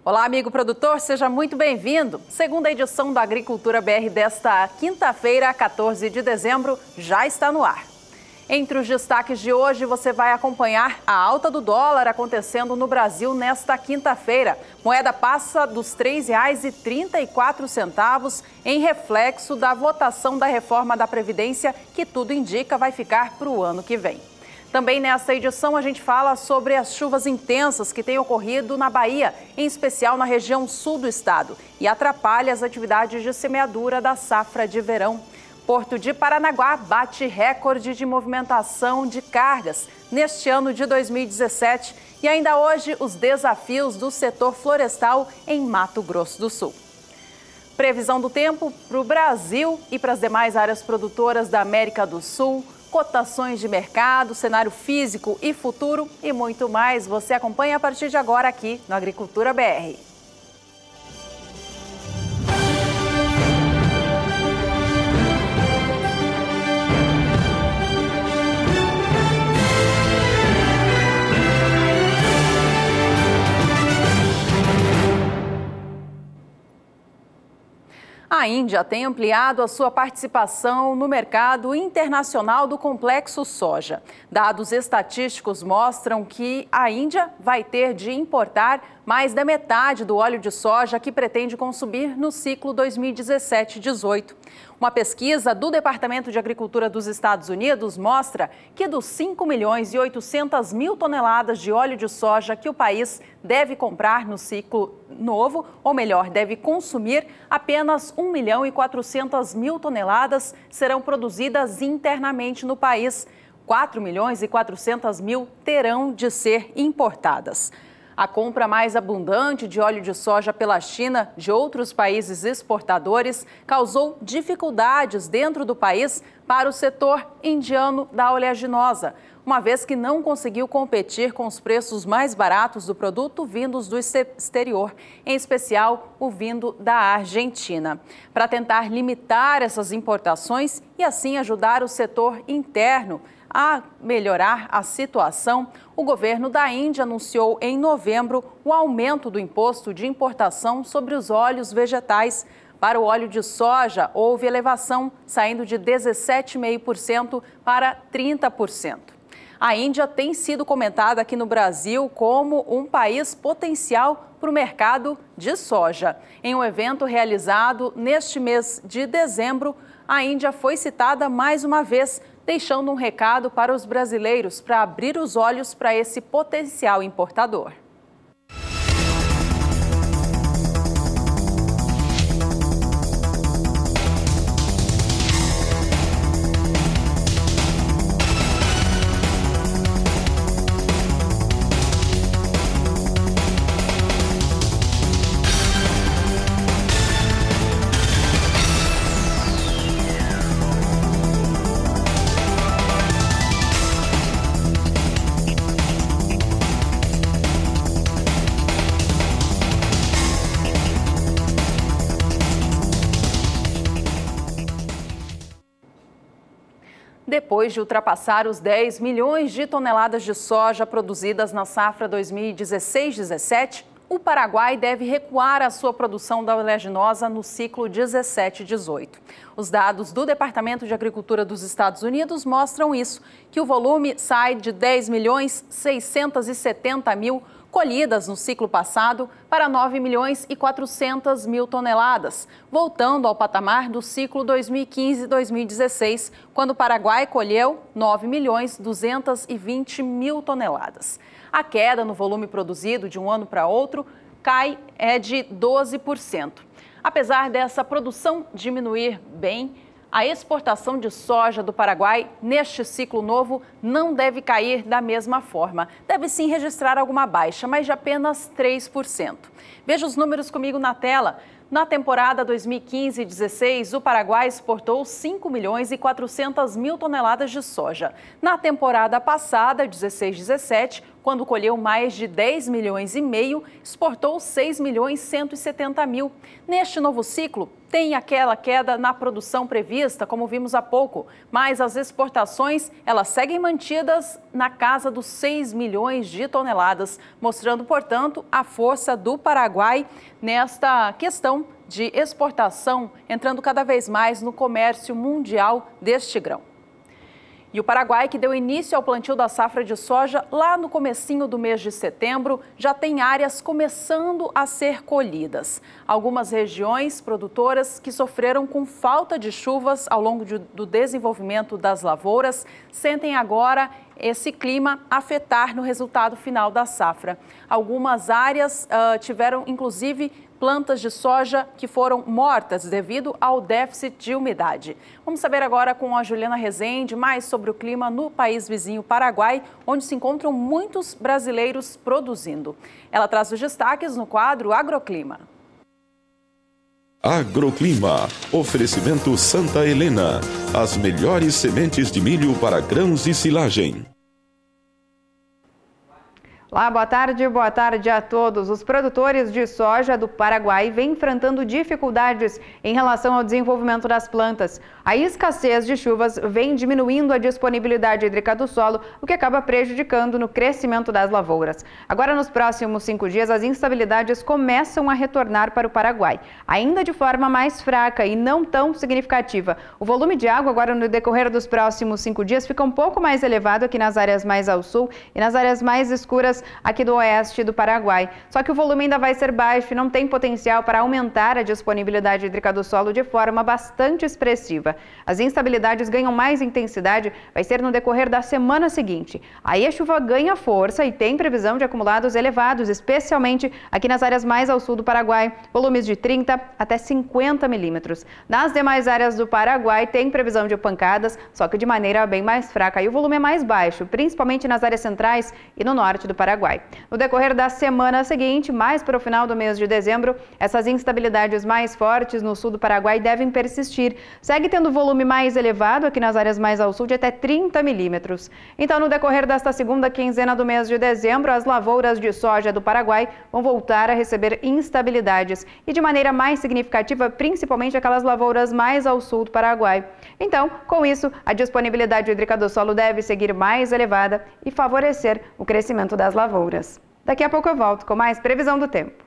Olá, amigo produtor, seja muito bem-vindo. Segunda edição do Agricultura BR desta quinta-feira, 14 de dezembro, já está no ar. Entre os destaques de hoje, você vai acompanhar a alta do dólar acontecendo no Brasil nesta quinta-feira. Moeda passa dos R$ 3,34 em reflexo da votação da reforma da Previdência, que tudo indica vai ficar para o ano que vem. Também nesta edição a gente fala sobre as chuvas intensas que têm ocorrido na Bahia, em especial na região sul do estado, e atrapalha as atividades de semeadura da safra de verão. Porto de Paranaguá bate recorde de movimentação de cargas neste ano de 2017 e ainda hoje os desafios do setor florestal em Mato Grosso do Sul. Previsão do tempo para o Brasil e para as demais áreas produtoras da América do Sul, cotações de mercado, cenário físico e futuro e muito mais você acompanha a partir de agora aqui no Agricultura BR. A Índia tem ampliado a sua participação no mercado internacional do complexo soja. Dados estatísticos mostram que a Índia vai ter de importar mais da metade do óleo de soja que pretende consumir no ciclo 2017-18. Uma pesquisa do Departamento de Agricultura dos Estados Unidos mostra que dos 5.800.000 toneladas de óleo de soja que o país deve comprar no ciclo novo, ou melhor, deve consumir, apenas 1.400.000 toneladas serão produzidas internamente no país. 4.400.000 terão de ser importadas. A compra mais abundante de óleo de soja pela China de outros países exportadores causou dificuldades dentro do país para o setor indiano da oleaginosa, uma vez que não conseguiu competir com os preços mais baratos do produto vindos do exterior, em especial o vindo da Argentina. Para tentar limitar essas importações e assim ajudar o setor interno a melhorar a situação, o governo da Índia anunciou em novembro o aumento do imposto de importação sobre os óleos vegetais. Para o óleo de soja, houve elevação, saindo de 17,5% para 30%. A Índia tem sido comentada aqui no Brasil como um país potencial para o mercado de soja. Em um evento realizado neste mês de dezembro, a Índia foi citada mais uma vez, deixando um recado para os brasileiros para abrir os olhos para esse potencial importador. Depois de ultrapassar os 10 milhões de toneladas de soja produzidas na safra 2016-17, o Paraguai deve recuar a sua produção da oleaginosa no ciclo 17-18. Os dados do Departamento de Agricultura dos Estados Unidos mostram isso, que o volume sai de 10.670.000 colhidas no ciclo passado para 9.400.000 toneladas, voltando ao patamar do ciclo 2015-2016, quando o Paraguai colheu 9.220.000 toneladas. A queda no volume produzido de um ano para outro é de 12%. Apesar dessa produção diminuir bem, a exportação de soja do Paraguai neste ciclo novo não deve cair da mesma forma. Deve sim registrar alguma baixa, mas de apenas 3%. Veja os números comigo na tela. Na temporada 2015-16, o Paraguai exportou 5.400.000 toneladas de soja. Na temporada passada, 16-17, quando colheu mais de 10 milhões e meio, exportou 6 milhões 170 mil. Neste novo ciclo, tem aquela queda na produção prevista, como vimos há pouco, mas as exportações, elas seguem mantidas na casa dos 6 milhões de toneladas, mostrando, portanto, a força do Paraguai nesta questão de exportação, entrando cada vez mais no comércio mundial deste grão. E o Paraguai, que deu início ao plantio da safra de soja lá no comecinho do mês de setembro, já tem áreas começando a ser colhidas. Algumas regiões produtoras que sofreram com falta de chuvas ao longo do desenvolvimento das lavouras sentem agora esse clima afetar no resultado final da safra. Algumas áreas tiveram, inclusive, plantas de soja que foram mortas devido ao déficit de umidade. Vamos saber agora com a Juliana Rezende mais sobre o clima no país vizinho Paraguai, onde se encontram muitos brasileiros produzindo. Ela traz os destaques no quadro Agroclima. Agroclima. Oferecimento Santa Helena. As melhores sementes de milho para grãos e silagem. Olá, boa tarde a todos. Os produtores de soja do Paraguai vêm enfrentando dificuldades em relação ao desenvolvimento das plantas. A escassez de chuvas vem diminuindo a disponibilidade hídrica do solo, o que acaba prejudicando no crescimento das lavouras. Agora, nos próximos 5 dias, as instabilidades começam a retornar para o Paraguai, ainda de forma mais fraca e não tão significativa. O volume de água agora no decorrer dos próximos 5 dias fica um pouco mais elevado aqui nas áreas mais ao sul e nas áreas mais escuras aqui do oeste do Paraguai. Só que o volume ainda vai ser baixo e não tem potencial para aumentar a disponibilidade hídrica do solo de forma bastante expressiva. As instabilidades ganham mais intensidade, vai ser no decorrer da semana seguinte. Aí a chuva ganha força e tem previsão de acumulados elevados, especialmente aqui nas áreas mais ao sul do Paraguai, volumes de 30 até 50 milímetros. Nas demais áreas do Paraguai tem previsão de pancadas, só que de maneira bem mais fraca. E o volume é mais baixo, principalmente nas áreas centrais e no norte do Paraguai. No decorrer da semana seguinte, mais para o final do mês de dezembro, essas instabilidades mais fortes no sul do Paraguai devem persistir. Segue tendo volume mais elevado aqui nas áreas mais ao sul de até 30 milímetros. Então, no decorrer desta segunda quinzena do mês de dezembro, as lavouras de soja do Paraguai vão voltar a receber instabilidades e de maneira mais significativa, principalmente aquelas lavouras mais ao sul do Paraguai. Então, com isso, a disponibilidade hídrica do solo deve seguir mais elevada e favorecer o crescimento das lavouras. Daqui a pouco eu volto com mais previsão do tempo.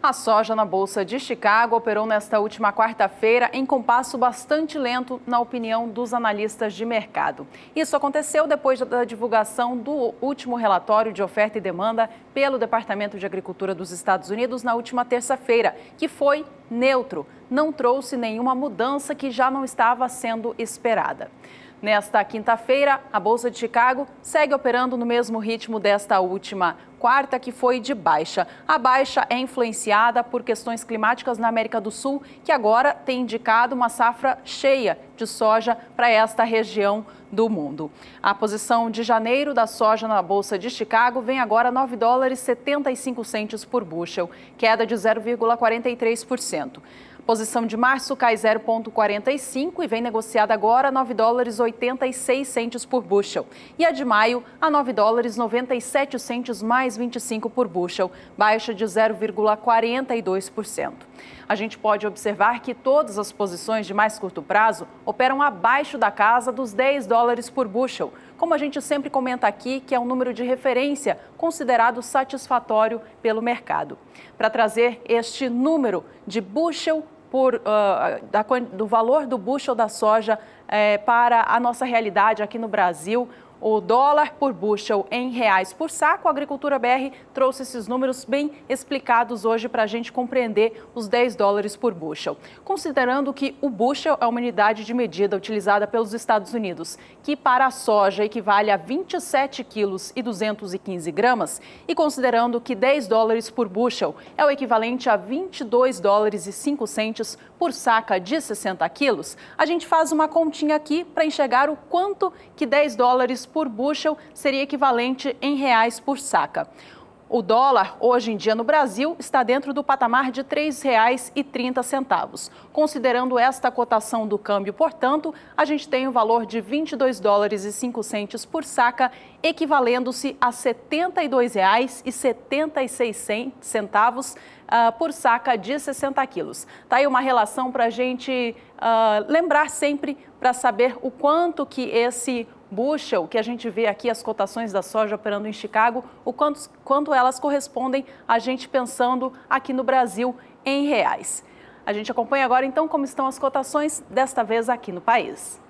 A soja na Bolsa de Chicago operou nesta última quarta-feira em compasso bastante lento, na opinião dos analistas de mercado. Isso aconteceu depois da divulgação do último relatório de oferta e demanda pelo Departamento de Agricultura dos Estados Unidos na última terça-feira, que foi neutro, não trouxe nenhuma mudança que já não estava sendo esperada. Nesta quinta-feira, a Bolsa de Chicago segue operando no mesmo ritmo desta última quarta, que foi de baixa. A baixa é influenciada por questões climáticas na América do Sul, que agora tem indicado uma safra cheia de soja para esta região do mundo. A posição de janeiro da soja na Bolsa de Chicago vem agora a $9,75 por bushel, queda de 0,43%. Posição de março cai 0,45 e vem negociada agora a $9,86 por bushel. E a de maio a $9,97 mais 25 por bushel, baixa de 0,42%. A gente pode observar que todas as posições de mais curto prazo operam abaixo da casa dos $10 por bushel, como a gente sempre comenta aqui, que é um número de referência considerado satisfatório pelo mercado. Para trazer este número de bushel do valor do bushel da soja para a nossa realidade aqui no Brasil, o dólar por bushel em reais por saco, a Agricultura BR trouxe esses números bem explicados hoje para a gente compreender os $10 por bushel. Considerando que o bushel é uma unidade de medida utilizada pelos Estados Unidos, que para a soja equivale a 27 quilos e 215 gramas, e considerando que $10 por bushel é o equivalente a $22,05 por saca de 60 quilos, a gente faz uma continha aqui para enxergar o quanto que $10 por bushel seria equivalente em reais por saca. O dólar, hoje em dia no Brasil, está dentro do patamar de R$ 3,30. Considerando esta cotação do câmbio, portanto, a gente tem o valor de R$ 22,05 por saca, equivalendo-se a R$ 72,76 por saca de 60 quilos. Tá aí uma relação para a gente lembrar sempre, para saber o quanto que esse bushel, que a gente vê aqui as cotações da soja operando em Chicago, o quanto elas correspondem a gente pensando aqui no Brasil em reais. A gente acompanha agora então como estão as cotações, desta vez aqui no país.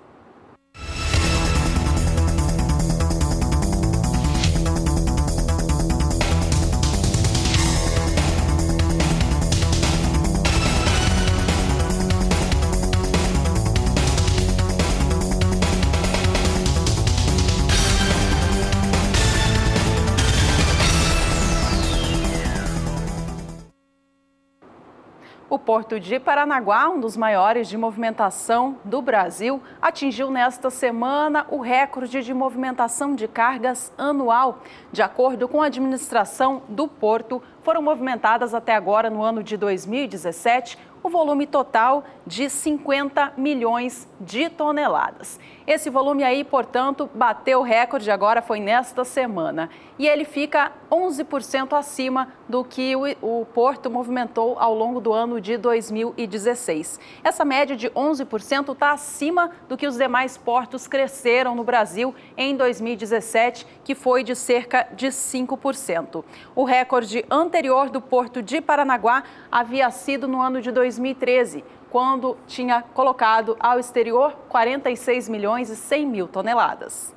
O Porto de Paranaguá, um dos maiores de movimentação do Brasil, atingiu nesta semana o recorde de movimentação de cargas anual. De acordo com a administração do Porto, foram movimentadas até agora, no ano de 2017, o volume total de 50 milhões de toneladas. Esse volume aí, portanto, bateu o recorde agora, foi nesta semana. E ele fica 11% acima do que o Porto movimentou ao longo do ano de 2016. Essa média de 11% está acima do que os demais portos cresceram no Brasil em 2017, que foi de cerca de 5%. O recorde anterior do Porto de Paranaguá havia sido no ano de 2013, quando tinha colocado ao exterior 46 milhões e 100 mil toneladas.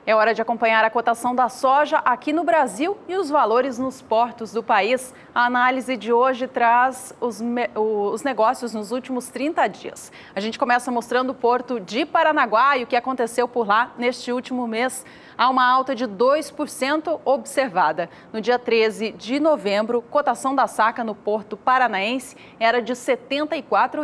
É hora de acompanhar a cotação da soja aqui no Brasil e os valores nos portos do país. A análise de hoje traz os negócios nos últimos 30 dias. A gente começa mostrando o Porto de Paranaguá e o que aconteceu por lá neste último mês. Há uma alta de 2% observada. No dia 13 de novembro, cotação da saca no Porto Paranaense era de R$ 74.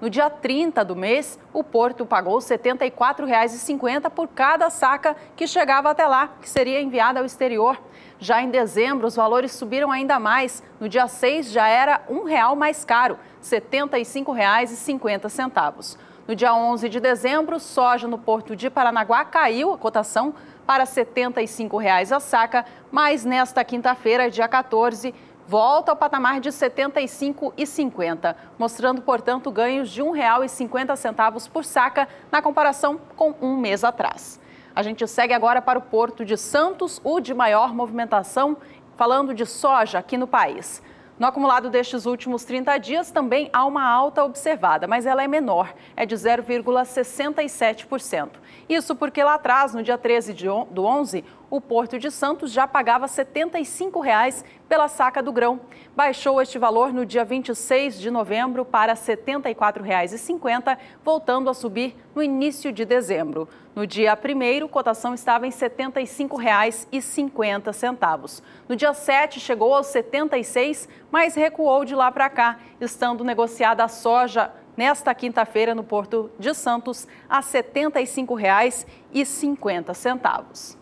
No dia 30 do mês, o Porto pagou R$ 74,50 por cada saca que chegava até lá, que seria enviada ao exterior. Já em dezembro, os valores subiram ainda mais. No dia 6 já era R$ 1 mais caro, R$ 75,50. No dia 11 de dezembro, soja no Porto de Paranaguá caiu a cotação para R$ 75 a saca, mas nesta quinta-feira, dia 14, volta ao patamar de R$ 75,50, mostrando, portanto, ganhos de R$ 1,50 por saca na comparação com um mês atrás. A gente segue agora para o Porto de Santos, o de maior movimentação, falando de soja aqui no país. No acumulado destes últimos 30 dias, também há uma alta observada, mas ela é menor, é de 0,67%. Isso porque lá atrás, no dia 13 do 11, o Porto de Santos já pagava R$ 75 pela saca do grão. Baixou este valor no dia 26 de novembro para R$ 74,50, voltando a subir no início de dezembro. No dia 1º, cotação estava em R$ 75,50. No dia 7, chegou aos R$ 76, mas recuou de lá para cá, estando negociada a soja nesta quinta-feira no Porto de Santos a R$ 75,50.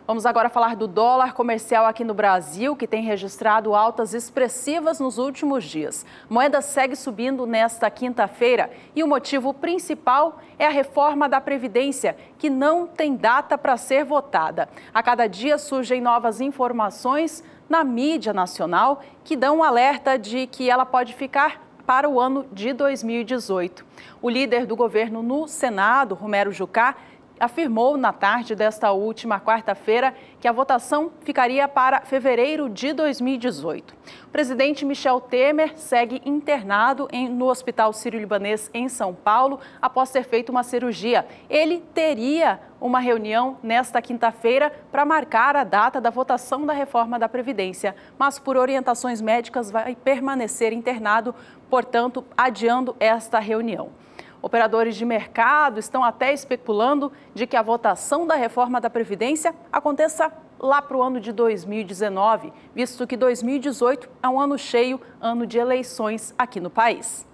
Vamos agora falar do dólar comercial aqui no Brasil, que tem registrado altas expressivas nos últimos dias. A moeda segue subindo nesta quinta-feira e o motivo principal é a reforma da Previdência, que não tem data para ser votada. A cada dia surgem novas informações na mídia nacional que dão um alerta de que ela pode ficar para o ano de 2018. O líder do governo no Senado, Romero Jucá, afirmou na tarde desta última quarta-feira que a votação ficaria para fevereiro de 2018. O presidente Michel Temer segue internado no Hospital Sírio-Libanês em São Paulo após ter feito uma cirurgia. Ele teria uma reunião nesta quinta-feira para marcar a data da votação da reforma da Previdência, mas por orientações médicas vai permanecer internado, portanto, adiando esta reunião. Operadores de mercado estão até especulando de que a votação da reforma da Previdência aconteça lá para o ano de 2019, visto que 2018 é um ano cheio, ano de eleições aqui no país.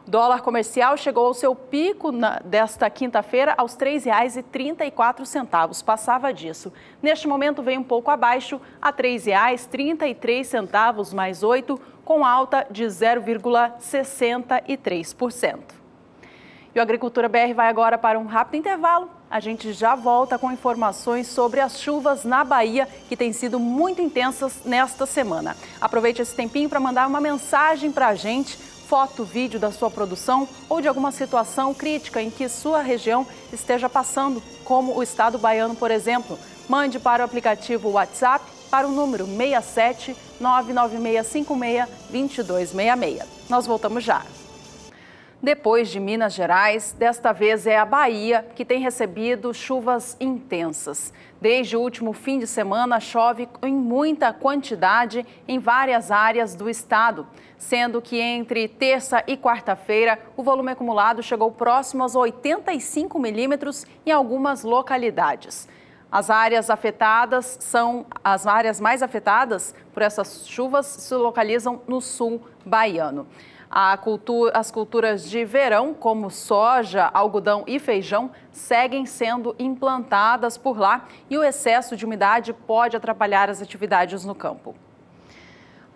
O dólar comercial chegou ao seu pico desta quinta-feira aos R$ 3,34, passava disso. Neste momento vem um pouco abaixo, a R$ 3,33 mais 8, com alta de 0,63%. E o Agricultura BR vai agora para um rápido intervalo. A gente já volta com informações sobre as chuvas na Bahia, que têm sido muito intensas nesta semana. Aproveite esse tempinho para mandar uma mensagem para a gente, foto, vídeo da sua produção ou de alguma situação crítica em que sua região esteja passando, como o estado baiano, por exemplo. Mande para o aplicativo WhatsApp para o número 67 99656 2266. Nós voltamos já. Depois de Minas Gerais, desta vez é a Bahia que tem recebido chuvas intensas. Desde o último fim de semana, chove em muita quantidade em várias áreas do estado, sendo que entre terça e quarta-feira o volume acumulado chegou próximo aos 85 milímetros em algumas localidades. As áreas mais afetadas por essas chuvas se localizam no sul baiano. As culturas de verão, como soja, algodão e feijão, seguem sendo implantadas por lá e o excesso de umidade pode atrapalhar as atividades no campo.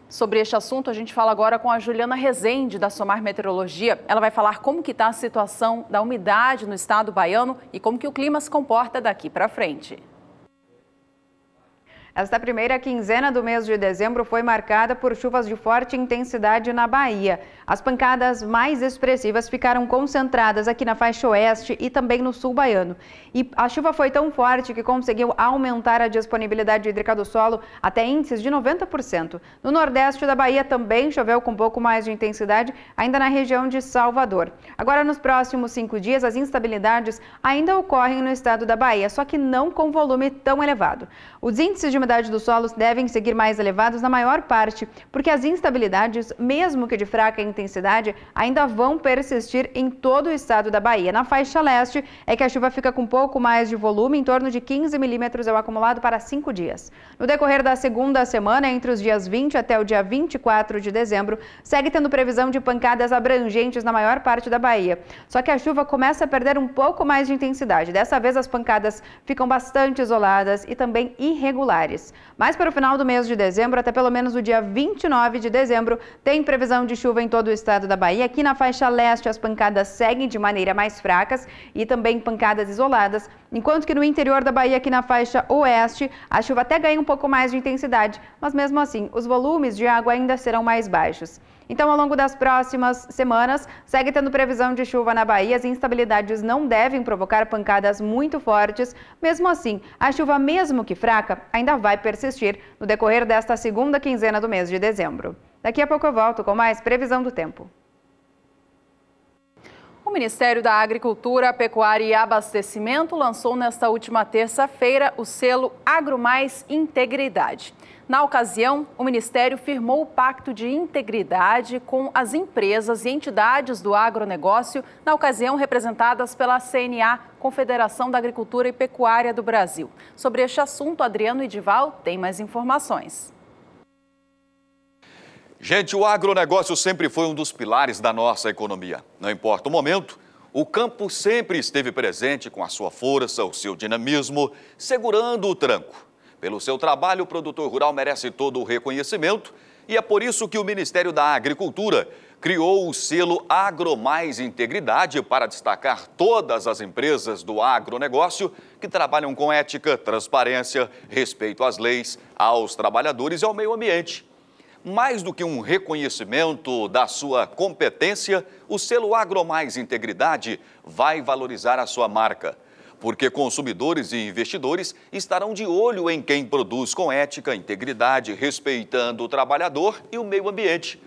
Sobre este assunto, a gente fala agora com a Juliana Rezende, da Somar Meteorologia. Ela vai falar como que está a situação da umidade no estado baiano e como que o clima se comporta daqui para frente. Esta primeira quinzena do mês de dezembro foi marcada por chuvas de forte intensidade na Bahia. As pancadas mais expressivas ficaram concentradas aqui na faixa oeste e também no sul baiano. E a chuva foi tão forte que conseguiu aumentar a disponibilidade hídrica do solo até índices de 90%. No nordeste da Bahia também choveu com um pouco mais de intensidade, ainda na região de Salvador. Agora, nos próximos 5 dias, as instabilidades ainda ocorrem no estado da Bahia, só que não com volume tão elevado. Os índices de umidade dos solos devem seguir mais elevados na maior parte, porque as instabilidades, mesmo que de fraca intensidade, ainda vão persistir em todo o estado da Bahia. Na faixa leste é que a chuva fica com um pouco mais de volume, em torno de 15 milímetros é o acumulado para 5 dias. No decorrer da segunda semana, entre os dias 20 até o dia 24 de dezembro, segue tendo previsão de pancadas abrangentes na maior parte da Bahia. Só que a chuva começa a perder um pouco mais de intensidade. Dessa vez as pancadas ficam bastante isoladas e também irregulares. Mas para o final do mês de dezembro, até pelo menos o dia 29 de dezembro, tem previsão de chuva em todo o estado da Bahia. Aqui na faixa leste as pancadas seguem de maneira mais fracas e também pancadas isoladas, enquanto que no interior da Bahia, aqui na faixa oeste, a chuva até ganha um pouco mais de intensidade, mas mesmo assim os volumes de água ainda serão mais baixos. Então, ao longo das próximas semanas, segue tendo previsão de chuva na Bahia. As instabilidades não devem provocar pancadas muito fortes. Mesmo assim, a chuva, mesmo que fraca, ainda vai persistir no decorrer desta segunda quinzena do mês de dezembro. Daqui a pouco eu volto com mais previsão do tempo. O Ministério da Agricultura, Pecuária e Abastecimento lançou nesta última terça-feira o selo AgroMais Integridade. Na ocasião, o Ministério firmou o pacto de integridade com as empresas e entidades do agronegócio, na ocasião representadas pela CNA, Confederação da Agricultura e Pecuária do Brasil. Sobre este assunto, Adriano Idival tem mais informações. Gente, o agronegócio sempre foi um dos pilares da nossa economia. Não importa o momento, o campo sempre esteve presente com a sua força, o seu dinamismo, segurando o tranco. Pelo seu trabalho, o produtor rural merece todo o reconhecimento e é por isso que o Ministério da Agricultura criou o selo AgroMais Integridade para destacar todas as empresas do agronegócio que trabalham com ética, transparência, respeito às leis, aos trabalhadores e ao meio ambiente. Mais do que um reconhecimento da sua competência, o selo AgroMais Integridade vai valorizar a sua marca, porque consumidores e investidores estarão de olho em quem produz com ética, integridade, respeitando o trabalhador e o meio ambiente.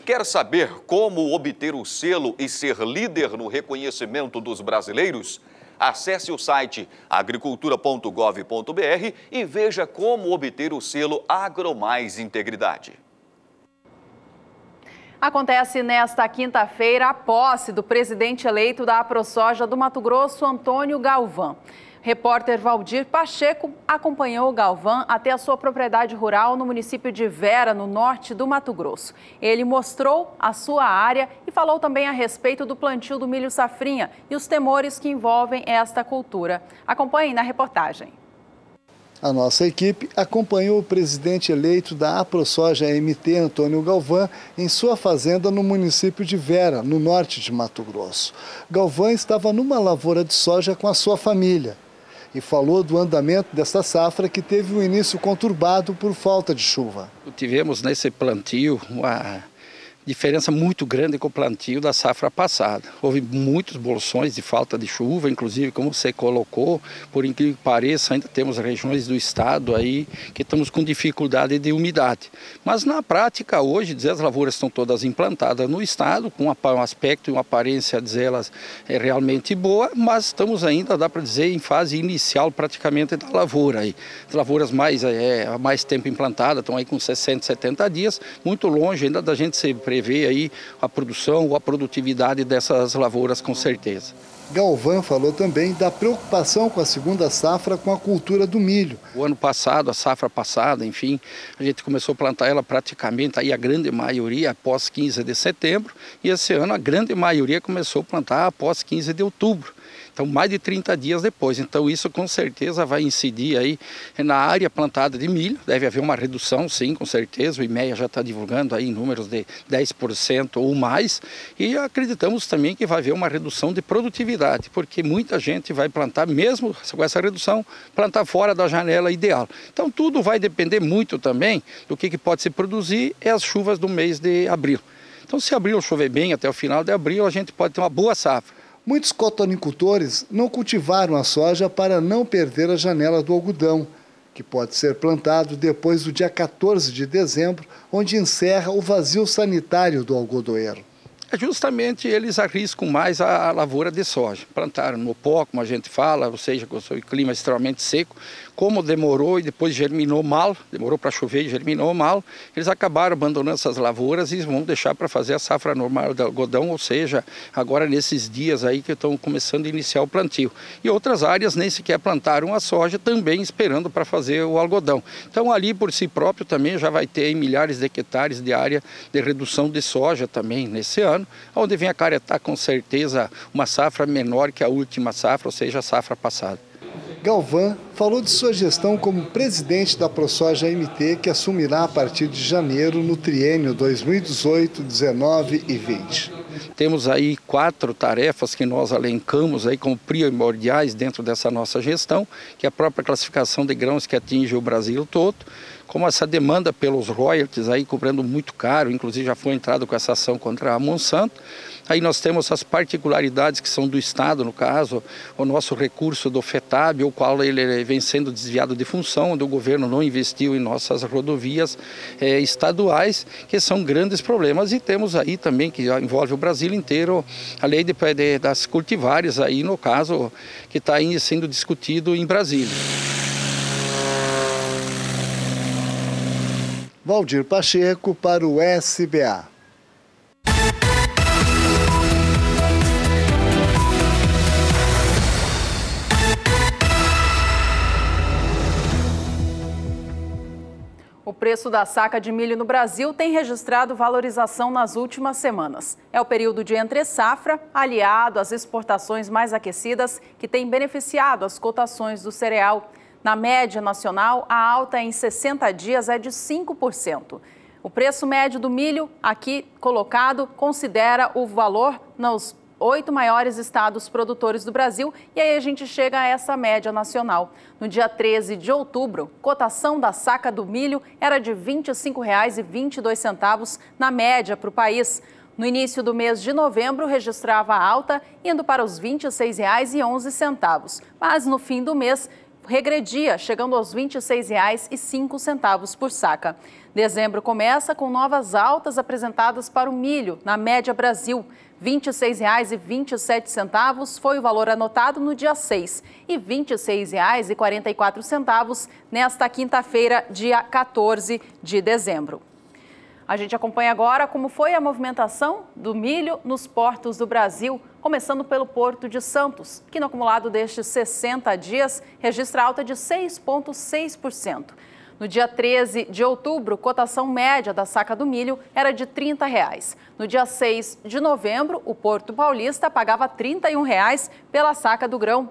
Quer saber como obter o selo e ser líder no reconhecimento dos brasileiros? Acesse o site agricultura.gov.br e veja como obter o selo AgroMais Integridade. Acontece nesta quinta-feira a posse do presidente eleito da AproSoja do Mato Grosso, Antônio Galvão. Repórter Valdir Pacheco acompanhou o Galvão até a sua propriedade rural no município de Vera, no norte do Mato Grosso. Ele mostrou a sua área e falou também a respeito do plantio do milho safrinha e os temores que envolvem esta cultura. Acompanhe na reportagem. A nossa equipe acompanhou o presidente eleito da AproSoja MT, Antônio Galvão, em sua fazenda no município de Vera, no norte de Mato Grosso. Galvão estava numa lavoura de soja com a sua família e falou do andamento dessa safra que teve um início conturbado por falta de chuva. Tivemos nesse plantio uma diferença muito grande com o plantio da safra passada. Houve muitos bolsões de falta de chuva, inclusive, como você colocou, por incrível que pareça, ainda temos regiões do estado aí que estamos com dificuldade de umidade. Mas na prática, hoje, as lavouras estão todas implantadas no estado, com um aspecto e uma aparência delas realmente boa, mas estamos ainda, dá para dizer, em fase inicial praticamente da lavoura. Aí. As lavouras há mais tempo implantadas, estão aí com 60, 70 dias, muito longe ainda da gente se prever aí a produção ou a produtividade dessas lavouras, com certeza. Galvão falou também da preocupação com a segunda safra com a cultura do milho. O ano passado, a safra passada, enfim, a gente começou a plantar ela praticamente, aí a grande maioria após 15 de setembro, e esse ano a grande maioria começou a plantar após 15 de outubro. Então, mais de 30 dias depois. Então, isso com certeza vai incidir aí na área plantada de milho. Deve haver uma redução, sim, com certeza. O IMEA já está divulgando aí números de 10% ou mais. E acreditamos também que vai haver uma redução de produtividade, porque muita gente vai plantar, mesmo com essa redução, plantar fora da janela ideal. Então, tudo vai depender muito também do que pode se produzir e as chuvas do mês de abril. Então, se abril chover bem até o final de abril, a gente pode ter uma boa safra. Muitos cotonicultores não cultivaram a soja para não perder a janela do algodão, que pode ser plantado depois do dia 14 de dezembro, onde encerra o vazio sanitário do algodoeiro. Justamente eles arriscam mais a lavoura de soja. Plantaram no pó, como a gente fala, ou seja, com o clima extremamente seco. Como demorou e depois germinou mal, demorou para chover e germinou mal, eles acabaram abandonando essas lavouras e vão deixar para fazer a safra normal do algodão, ou seja, agora nesses dias aí que estão começando a iniciar o plantio. E outras áreas nem sequer plantaram a soja, também esperando para fazer o algodão. Então ali por si próprio também já vai ter milhares de hectares de área de redução de soja também nesse ano, onde vem acarretar com certeza uma safra menor que a última safra, ou seja, a safra passada. Galvão falou de sua gestão como presidente da AproSoja MT, que assumirá a partir de janeiro no triênio 2018, 19 e 20. Temos aí 4 tarefas que nós elencamos aí como primordiais dentro dessa nossa gestão, que é a própria classificação de grãos que atinge o Brasil todo, como essa demanda pelos royalties aí cobrando muito caro, inclusive já foi entrado com essa ação contra a Monsanto. Aí nós temos as particularidades que são do Estado, no caso, o nosso recurso do FETAB, o qual ele vem sendo desviado de função, onde o governo não investiu em nossas rodovias estaduais, que são grandes problemas. E temos aí também, que envolve o Brasil inteiro, a lei das cultivares, aí no caso, que está sendo discutido em Brasília. Valdir Pacheco para o SBA. O preço da saca de milho no Brasil tem registrado valorização nas últimas semanas. É o período de entre-safra, aliado às exportações mais aquecidas, que tem beneficiado as cotações do cereal. Na média nacional, a alta em 60 dias é de 5%. O preço médio do milho, aqui colocado, considera o valor nos 8 maiores estados produtores do Brasil, e aí a gente chega a essa média nacional. No dia 13 de outubro, cotação da saca do milho era de R$ 25,22 na média para o país. No início do mês de novembro, registrava alta, indo para os R$ 26,11, mas no fim do mês regredia, chegando aos R$ 26,05 por saca. Dezembro começa com novas altas apresentadas para o milho, na média Brasil. R$ 26,27 foi o valor anotado no dia 6 e R$ 26,44 nesta quinta-feira, dia 14 de dezembro. A gente acompanha agora como foi a movimentação do milho nos portos do Brasil, começando pelo Porto de Santos, que no acumulado destes 60 dias registra alta de 6,6%. No dia 13 de outubro, cotação média da saca do milho era de R$ 30. No dia 6 de novembro, o Porto Paulista pagava R$ 31 pela saca do grão.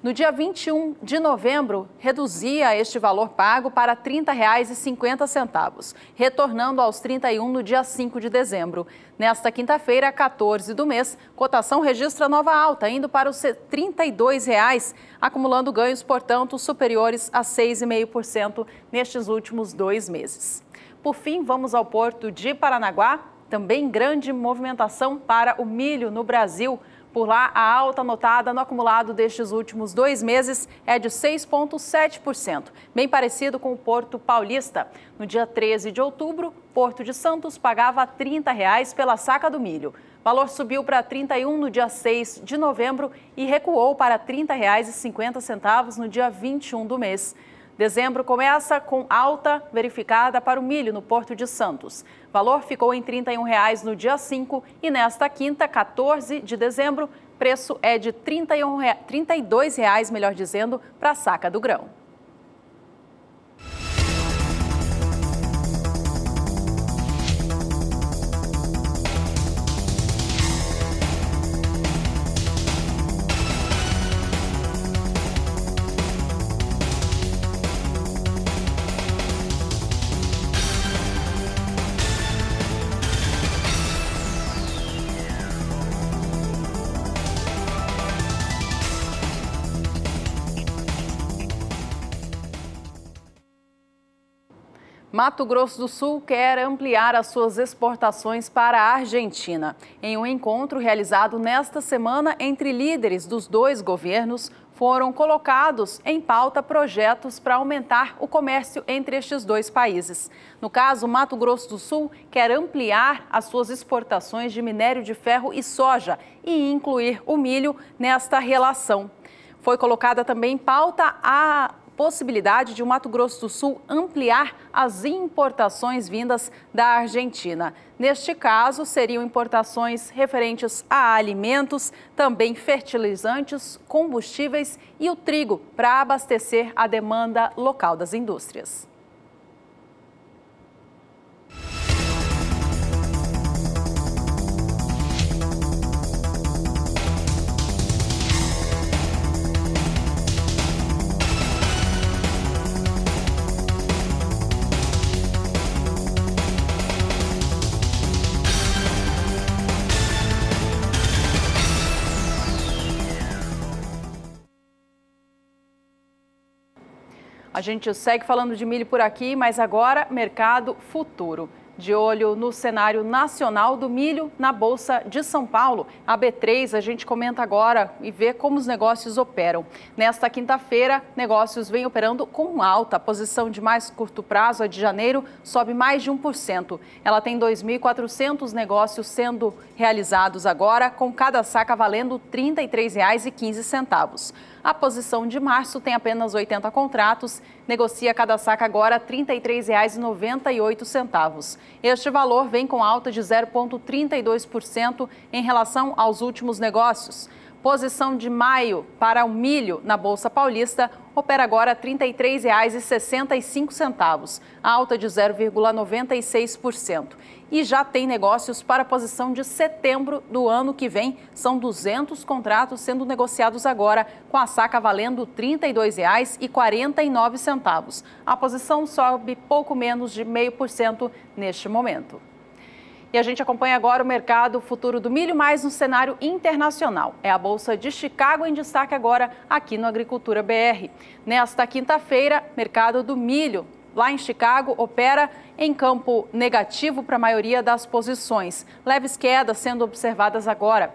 No dia 21 de novembro, reduzia este valor pago para R$ 30,50, retornando aos 31 no dia 5 de dezembro. Nesta quinta-feira, 14 do mês, cotação registra nova alta, indo para os R$ 32, acumulando ganhos, portanto, superiores a 6,5% nestes últimos 2 meses. Por fim, vamos ao Porto de Paranaguá, também grande movimentação para o milho no Brasil. Por lá, a alta anotada no acumulado destes últimos 2 meses é de 6,7%, bem parecido com o Porto Paulista. No dia 13 de outubro, Porto de Santos pagava R$ 30 pela saca do milho. O valor subiu para R$ 31 no dia 6 de novembro e recuou para R$ 30,50 no dia 21 do mês. Dezembro começa com alta verificada para o milho no Porto de Santos. O valor ficou em R$ 31 no dia 5 e nesta quinta, 14 de dezembro, preço é de R$ 32, melhor dizendo, para a saca do grão. Mato Grosso do Sul quer ampliar as suas exportações para a Argentina. Em um encontro realizado nesta semana entre líderes dos 2 governos, foram colocados em pauta projetos para aumentar o comércio entre estes 2 países. No caso, Mato Grosso do Sul quer ampliar as suas exportações de minério de ferro e soja e incluir o milho nesta relação. Foi colocada também em pauta a possibilidade de o Mato Grosso do Sul ampliar as importações vindas da Argentina. Neste caso, seriam importações referentes a alimentos, também fertilizantes, combustíveis e o trigo para abastecer a demanda local das indústrias. A gente segue falando de milho por aqui, mas agora mercado futuro. De olho no cenário nacional do milho na Bolsa de São Paulo. A B3, a gente comenta agora e vê como os negócios operam. Nesta quinta-feira, negócios vêm operando com alta. A posição de mais curto prazo, a de janeiro, sobe mais de 1%. Ela tem 2.400 negócios sendo realizados agora, com cada saca valendo R$ 33,15. A posição de março tem apenas 80 contratos, negocia cada saca agora R$ 33,98. Este valor vem com alta de 0,32% em relação aos últimos negócios. Posição de maio para o milho na Bolsa Paulista opera agora R$ 33,65, alta de 0,96%. E já tem negócios para a posição de setembro do ano que vem. São 200 contratos sendo negociados agora, com a saca valendo R$ 32,49. A posição sobe pouco menos de 0,5% neste momento. E a gente acompanha agora o mercado futuro do milho, mais no cenário internacional. É a Bolsa de Chicago em destaque agora aqui no Agricultura BR. Nesta quinta-feira, mercado do milho lá em Chicago opera em campo negativo para a maioria das posições. Leves quedas sendo observadas agora.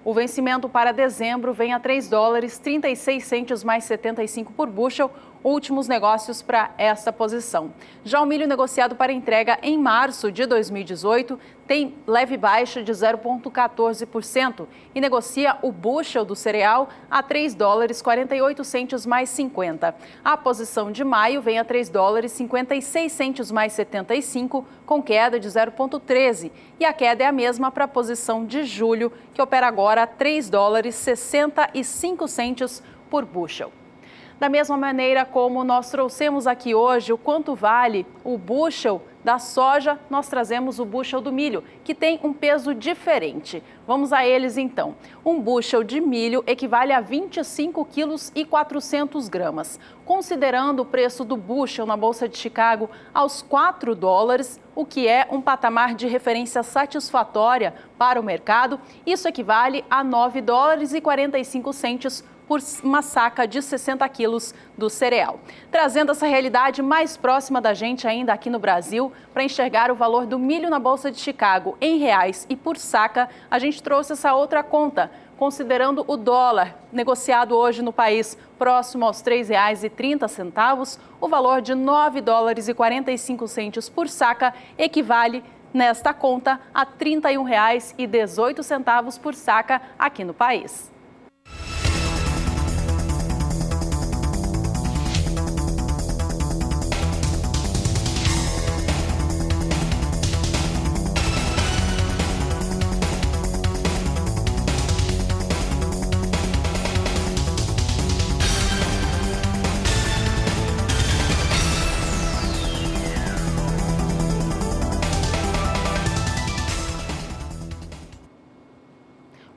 O vencimento para dezembro vem a $3,36 mais 75 por bushel. últimos negócios para essa posição. Já o milho negociado para entrega em março de 2018 tem leve baixa de 0,14% e negocia o bushel do cereal a $3,48 mais 50. A posição de maio vem a $3,56 mais 75, com queda de 0,13. E a queda é a mesma para a posição de julho, que opera agora a $3,65 por bushel. Da mesma maneira como nós trouxemos aqui hoje o quanto vale o bushel da soja, nós trazemos o bushel do milho, que tem um peso diferente. Vamos a eles então. Um bushel de milho equivale a 25,4 kg. Considerando o preço do bushel na Bolsa de Chicago aos $4, o que é um patamar de referência satisfatória para o mercado, isso equivale a $9,45 por uma saca de 60 quilos do cereal. Trazendo essa realidade mais próxima da gente ainda aqui no Brasil, para enxergar o valor do milho na Bolsa de Chicago em reais e por saca, a gente trouxe essa outra conta, considerando o dólar negociado hoje no país próximo aos R$ 3,30, o valor de $9,45 por saca equivale nesta conta a R$ 31,18 por saca aqui no país.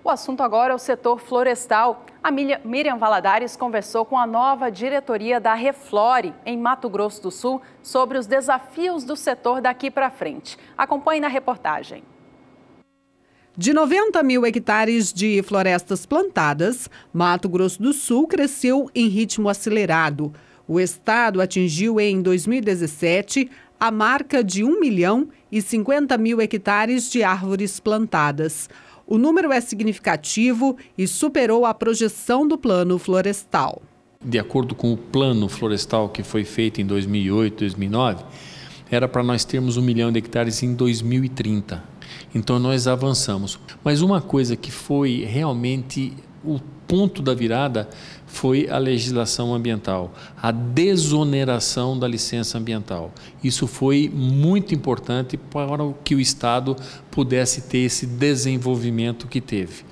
O assunto agora é o setor florestal. A Miriam Valadares conversou com a nova diretoria da Reflore, em Mato Grosso do Sul, sobre os desafios do setor daqui para frente. Acompanhe na reportagem. De 90 mil hectares de florestas plantadas, Mato Grosso do Sul cresceu em ritmo acelerado. O estado atingiu em 2017 a marca de 1.050.000 hectares de árvores plantadas. O número é significativo e superou a projeção do Plano Florestal. De acordo com o Plano Florestal que foi feito em 2008, 2009, era para nós termos 1 milhão de hectares em 2030. Então nós avançamos. Mas uma coisa que foi realmente o ponto da virada foi a legislação ambiental, a desoneração da licença ambiental. Isso foi muito importante para que o Estado pudesse ter esse desenvolvimento que teve.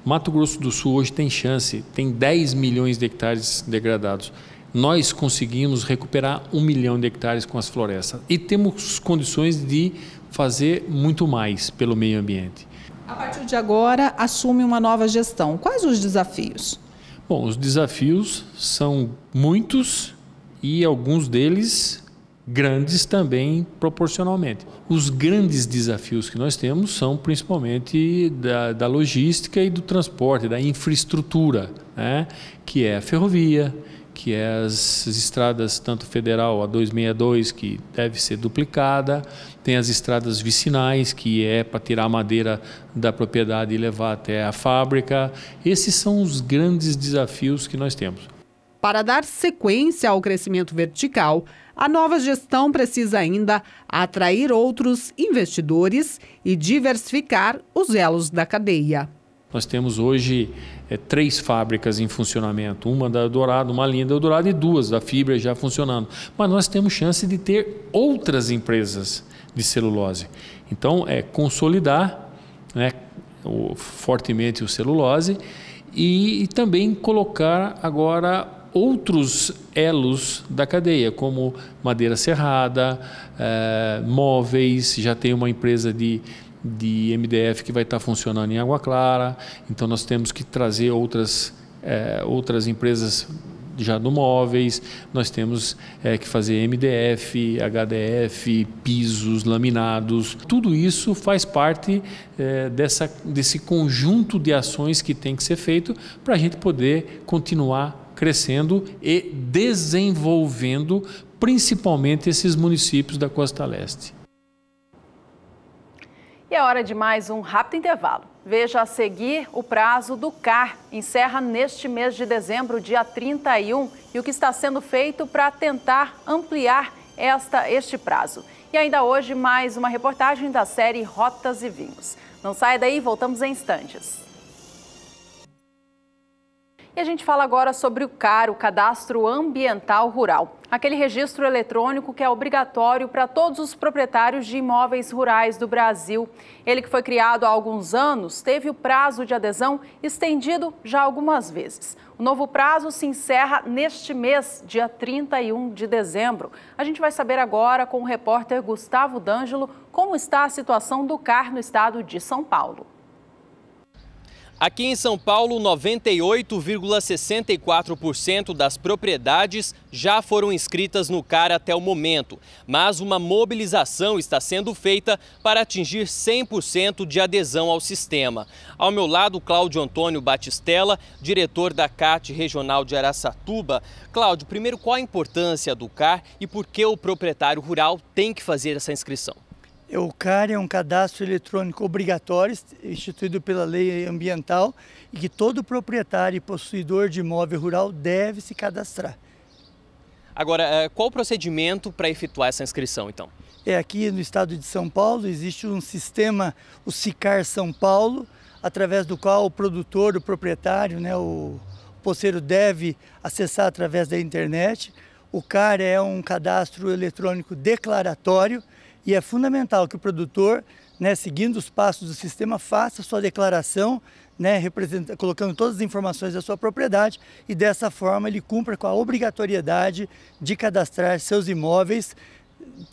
Mato Grosso do Sul hoje tem chance, tem 10 milhões de hectares degradados. Nós conseguimos recuperar 1 milhão de hectares com as florestas e temos condições de fazer muito mais pelo meio ambiente. A partir de agora, assume uma nova gestão. Quais os desafios? Bom, os desafios são muitos e alguns deles grandes também proporcionalmente. Os grandes desafios que nós temos são principalmente da logística e do transporte, da infraestrutura, né? Que é a ferrovia, que é as estradas, tanto federal, a 262, que deve ser duplicada, tem as estradas vicinais, que é para tirar a madeira da propriedade e levar até a fábrica. Esses são os grandes desafios que nós temos. Para dar sequência ao crescimento vertical, a nova gestão precisa ainda atrair outros investidores e diversificar os elos da cadeia. Nós temos hoje 3 fábricas em funcionamento, uma da Eldorado, uma linha da Eldorado e 2 da fibra já funcionando. Mas nós temos chance de ter outras empresas de celulose. Então, é consolidar, né, fortemente o celulose e também colocar agora outros elos da cadeia, como madeira serrada, móveis, já tem uma empresa de MDF que vai estar funcionando em Água Clara, então nós temos que trazer outras empresas já do móveis, nós temos que fazer MDF, HDF, pisos, laminados, tudo isso faz parte desse conjunto de ações que tem que ser feito para a gente poder continuar crescendo e desenvolvendo principalmente esses municípios da Costa Leste. E é hora de mais um rápido intervalo. Veja a seguir o prazo do CAR. Encerra neste mês de dezembro, dia 31, e o que está sendo feito para tentar ampliar este prazo. E ainda hoje, mais uma reportagem da série Rotas e Vinhos. Não saia daí, voltamos em instantes. E a gente fala agora sobre o CAR, o Cadastro Ambiental Rural. Aquele registro eletrônico que é obrigatório para todos os proprietários de imóveis rurais do Brasil. Ele que foi criado há alguns anos, teve o prazo de adesão estendido já algumas vezes. O novo prazo se encerra neste mês, dia 31 de dezembro. A gente vai saber agora com o repórter Gustavo D'Angelo como está a situação do CAR no estado de São Paulo. Aqui em São Paulo, 98,64% das propriedades já foram inscritas no CAR até o momento. Mas uma mobilização está sendo feita para atingir 100% de adesão ao sistema. Ao meu lado, Cláudio Antônio Batistella, diretor da CAT Regional de Araçatuba. Cláudio, primeiro, qual a importância do CAR e por que o proprietário rural tem que fazer essa inscrição? O CAR é um cadastro eletrônico obrigatório, instituído pela lei ambiental, e que todo proprietário e possuidor de imóvel rural deve se cadastrar. Agora, qual o procedimento para efetuar essa inscrição, então? Aqui no estado de São Paulo existe um sistema, o SICAR São Paulo, através do qual o produtor, o proprietário, o poceiro deve acessar através da internet. O CAR é um cadastro eletrônico declaratório, e é fundamental que o produtor, seguindo os passos do sistema, faça a sua declaração, colocando todas as informações da sua propriedade, e dessa forma ele cumpra com a obrigatoriedade de cadastrar seus imóveis,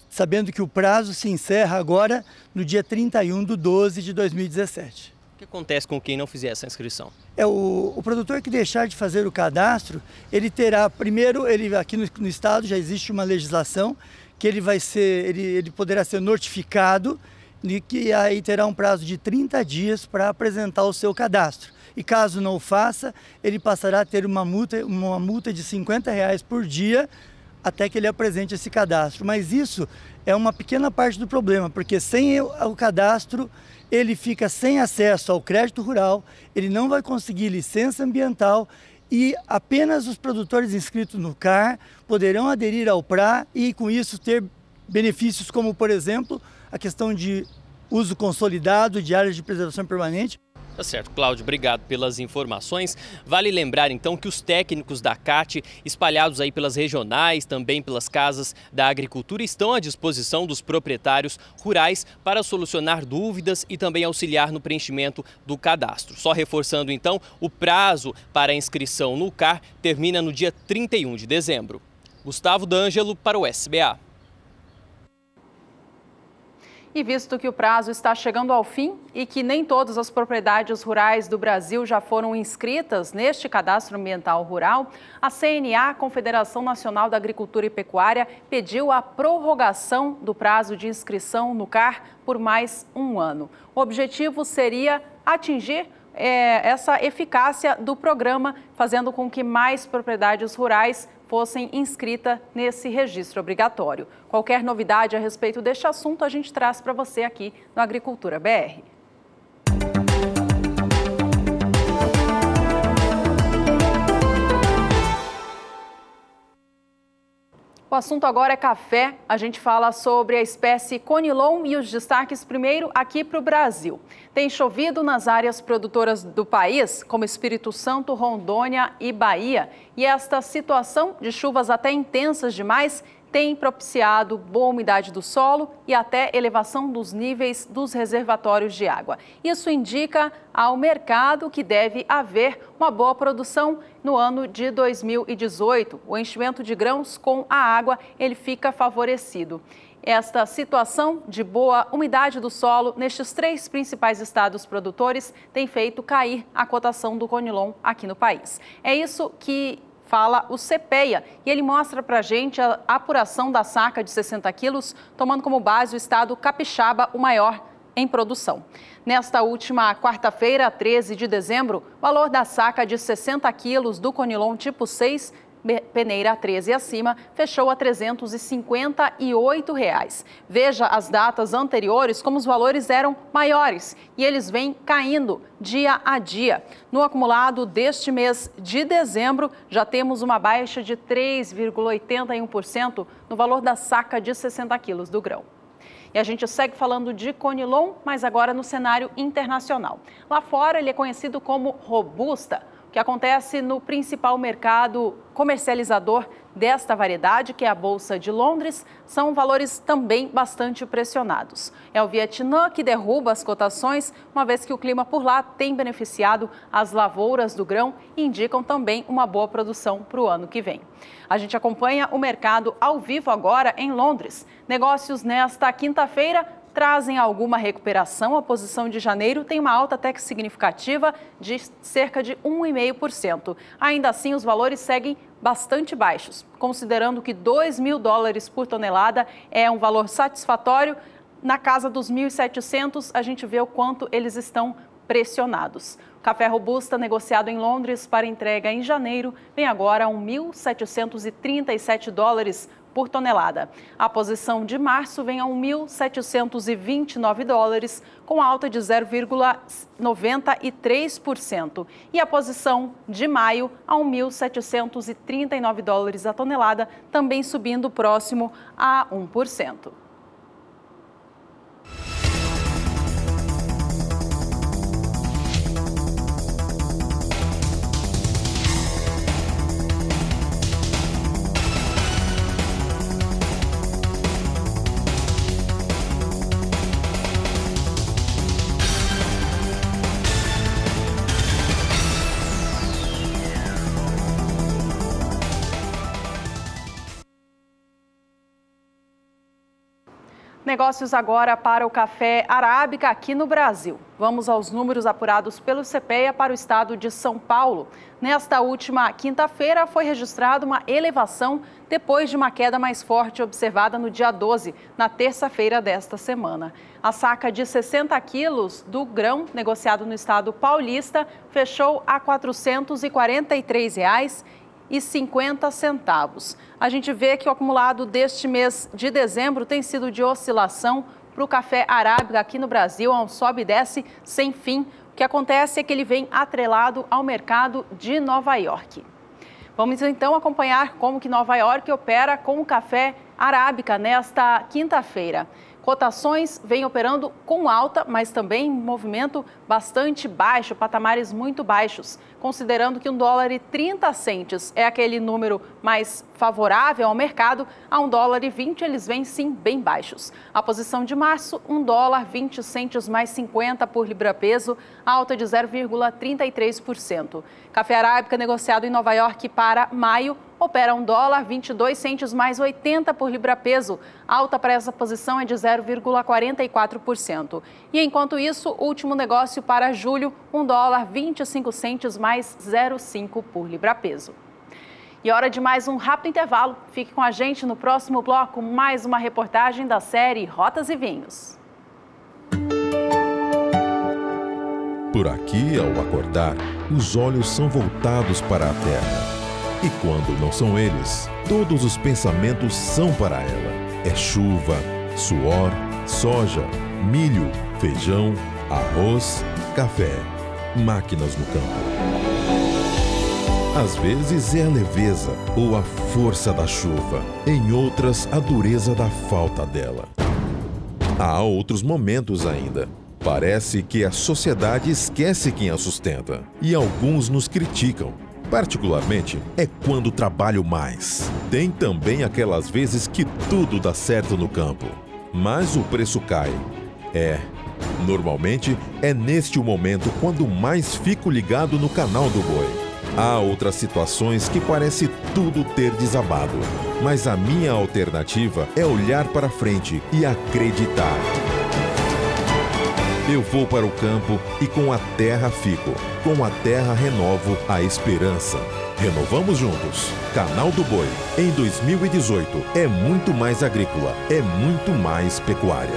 sabendo que o prazo se encerra agora no dia 31/12/2017. O que acontece com quem não fizer essa inscrição? O produtor que deixar de fazer o cadastro, ele terá, primeiro, aqui no estado já existe uma legislação que ele poderá ser notificado e que aí terá um prazo de 30 dias para apresentar o seu cadastro. E caso não o faça, ele passará a ter uma multa de R$50 por dia até que ele apresente esse cadastro. Mas isso é uma pequena parte do problema, porque sem o cadastro ele fica sem acesso ao crédito rural, ele não vai conseguir licença ambiental, e apenas os produtores inscritos no CAR poderão aderir ao PRA e, com isso, ter benefícios como, por exemplo, a questão de uso consolidado de áreas de preservação permanente. Tá certo, Cláudio, obrigado pelas informações. Vale lembrar, então, que os técnicos da CAT, espalhados aí pelas regionais, também pelas casas da agricultura, estão à disposição dos proprietários rurais para solucionar dúvidas e também auxiliar no preenchimento do cadastro. Só reforçando, então, o prazo para a inscrição no CAR termina no dia 31 de dezembro. Gustavo D'Angelo para o SBA. E visto que o prazo está chegando ao fim e que nem todas as propriedades rurais do Brasil já foram inscritas neste cadastro ambiental rural, a CNA, Confederação Nacional da Agricultura e Pecuária, pediu a prorrogação do prazo de inscrição no CAR por mais um ano. O objetivo seria atingir essa eficácia do programa, fazendo com que mais propriedades rurais fossem inscritas nesse registro obrigatório. Qualquer novidade a respeito deste assunto, a gente traz para você aqui no Agricultura BR. O assunto agora é café. A gente fala sobre a espécie Conilon e os destaques primeiro aqui para o Brasil. Tem chovido nas áreas produtoras do país, como Espírito Santo, Rondônia e Bahia. E esta situação de chuvas até intensas demais tem propiciado boa umidade do solo e até elevação dos níveis dos reservatórios de água. Isso indica ao mercado que deve haver uma boa produção no ano de 2018. O enchimento de grãos com a água, ele fica favorecido. Esta situação de boa umidade do solo nestes 3 principais estados produtores tem feito cair a cotação do Conilon aqui no país. É isso que fala o CPEA, e ele mostra para a gente a apuração da saca de 60 quilos, tomando como base o estado capixaba, o maior em produção. Nesta última quarta-feira, 13 de dezembro, o valor da saca de 60 quilos do Conilon tipo 6 peneira A13 e acima fechou a R$ 358. Veja as datas anteriores como os valores eram maiores e eles vêm caindo dia a dia. No acumulado deste mês de dezembro, já temos uma baixa de 3,81% no valor da saca de 60 quilos do grão. E a gente segue falando de Conilon, mas agora no cenário internacional. Lá fora ele é conhecido como Robusta, que acontece no principal mercado comercializador desta variedade, que é a Bolsa de Londres, são valores também bastante pressionados. É o Vietnã que derruba as cotações, uma vez que o clima por lá tem beneficiado as lavouras do grão e indicam também uma boa produção para o ano que vem. A gente acompanha o mercado ao vivo agora em Londres. Negócios nesta quinta-feira trazem alguma recuperação. A posição de janeiro tem uma alta até que significativa de cerca de 1,5%. Ainda assim, os valores seguem bastante baixos, considerando que $2.000 por tonelada é um valor satisfatório. Na casa dos 1.700, a gente vê o quanto eles estão pressionados. O café Robusta, negociado em Londres para entrega em janeiro, vem agora a $1.737 por tonelada. A posição de março vem a $1.729, com alta de 0,93%. E a posição de maio a $1.739 a tonelada, também subindo próximo a 1%. Negócios agora para o café arábica aqui no Brasil. Vamos aos números apurados pelo CPEA para o estado de São Paulo. Nesta última quinta-feira foi registrada uma elevação depois de uma queda mais forte observada no dia 12, na terça-feira desta semana. A saca de 60 quilos do grão negociado no estado paulista fechou a R$ 443,50. A gente vê que o acumulado deste mês de dezembro tem sido de oscilação para o café arábica aqui no Brasil, é um sobe e desce sem fim. O que acontece é que ele vem atrelado ao mercado de Nova York. Vamos então acompanhar como que Nova York opera com o café arábica nesta quinta-feira. Cotações vêm operando com alta, mas também em movimento bastante baixo, patamares muito baixos, considerando que $1,30 é aquele número mais favorável ao mercado, a $1,20 eles vêm sim bem baixos. A posição de março, $1,20 mais 50 por libra-peso, alta de 0,33%. Café arábica negociado em Nova York para maio, opera $1,22 mais 80 por libra-peso. Alta para essa posição é de 0,44%. E enquanto isso, o último negócio para julho, $1,25 mais 0,5 por libra-peso. E hora de mais um rápido intervalo. Fique com a gente no próximo bloco, mais uma reportagem da série Rotas e Vinhos. Por aqui, ao acordar, os olhos são voltados para a terra. E quando não são eles, todos os pensamentos são para ela. É chuva, suor, soja, milho, feijão, arroz, café, máquinas no campo. Às vezes é a leveza ou a força da chuva, em outras a dureza da falta dela. Há outros momentos ainda. Parece que a sociedade esquece quem a sustenta e alguns nos criticam. Particularmente, é quando trabalho mais. Tem também aquelas vezes que tudo dá certo no campo, mas o preço cai. Normalmente é neste o momento quando mais fico ligado no canal do boi. Há outras situações que parece tudo ter desabado, mas a minha alternativa é olhar para frente e acreditar. Eu vou para o campo e com a terra fico. Com a terra renovo a esperança. Renovamos juntos. Canal do Boi, em 2018, é muito mais agrícola, é muito mais pecuária.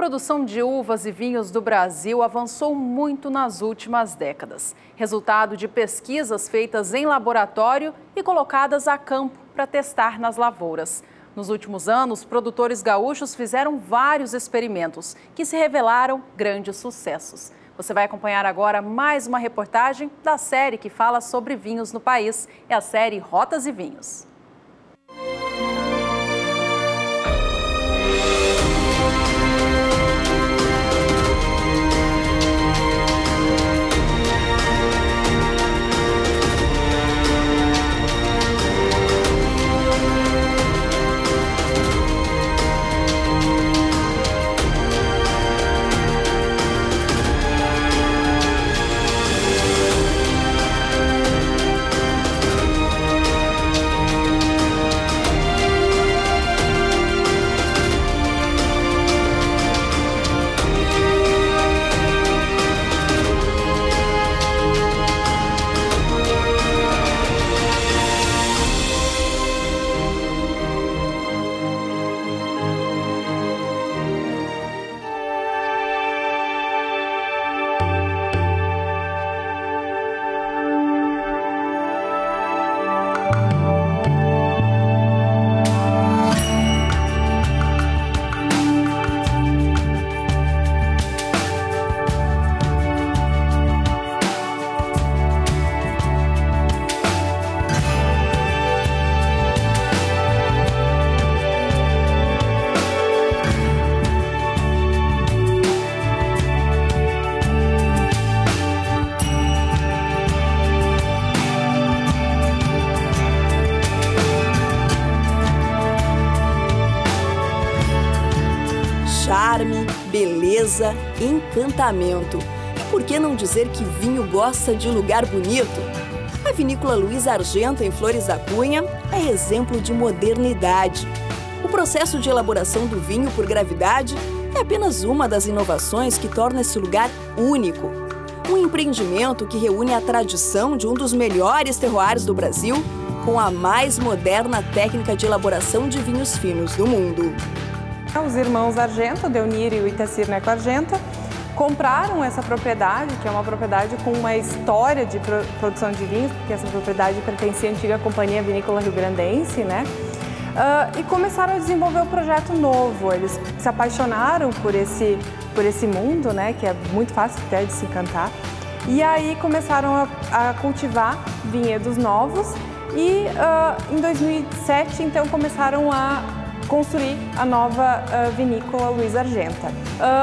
A produção de uvas e vinhos do Brasil avançou muito nas últimas décadas. Resultado de pesquisas feitas em laboratório e colocadas a campo para testar nas lavouras. Nos últimos anos, produtores gaúchos fizeram vários experimentos que se revelaram grandes sucessos. Você vai acompanhar agora mais uma reportagem da série que fala sobre vinhos no país. É a série Rotas e Vinhos. Charme, beleza, encantamento. E por que não dizer que vinho gosta de lugar bonito? A vinícola Luiz Argenta, em Flores da Cunha, é exemplo de modernidade. O processo de elaboração do vinho por gravidade é apenas uma das inovações que torna esse lugar único. Um empreendimento que reúne a tradição de um dos melhores terroirs do Brasil com a mais moderna técnica de elaboração de vinhos finos do mundo. Os irmãos Argenta, o Deunir e o Itacir Neco Argenta, compraram essa propriedade, que é uma propriedade com uma história de produção de vinhos, porque essa propriedade pertencia à antiga Companhia Vinícola Rio Grandense, né? E começaram a desenvolver um projeto novo. Eles se apaixonaram por esse mundo, né? Que é muito fácil até de se encantar. E aí começaram a cultivar vinhedos novos e em 2007, então, começaram a construir a nova vinícola Luiz Argenta.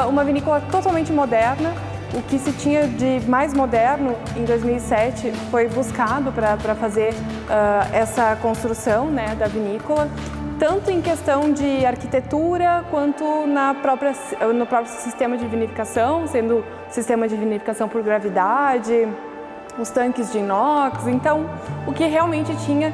Uma vinícola totalmente moderna. O que se tinha de mais moderno em 2007 foi buscado para fazer essa construção, né, da vinícola, tanto em questão de arquitetura quanto no próprio sistema de vinificação, sendo sistema de vinificação por gravidade, os tanques de inox. Então, o que realmente tinha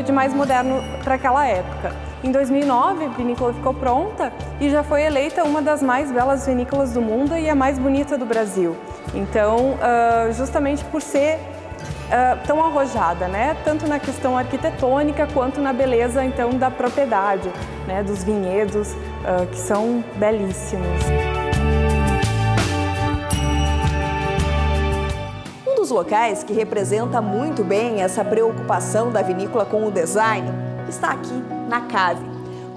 de mais moderno para aquela época. Em 2009, a vinícola ficou pronta e já foi eleita uma das mais belas vinícolas do mundo e a mais bonita do Brasil. Então, justamente por ser tão arrojada, né? Tanto na questão arquitetônica quanto na beleza, então, da propriedade, né? Dos vinhedos, que são belíssimos. Um dos locais que representa muito bem essa preocupação da vinícola com o design está aqui na cave.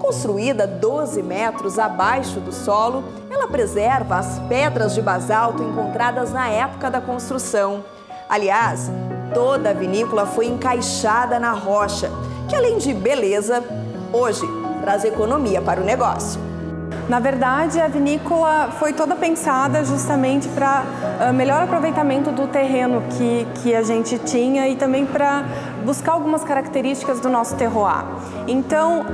Construída 12 metros abaixo do solo, ela preserva as pedras de basalto encontradas na época da construção. Aliás, toda a vinícola foi encaixada na rocha, que além de beleza, hoje traz economia para o negócio. Na verdade, a vinícola foi toda pensada justamente para melhor aproveitamento do terreno que a gente tinha e também para buscar algumas características do nosso terroir. Então,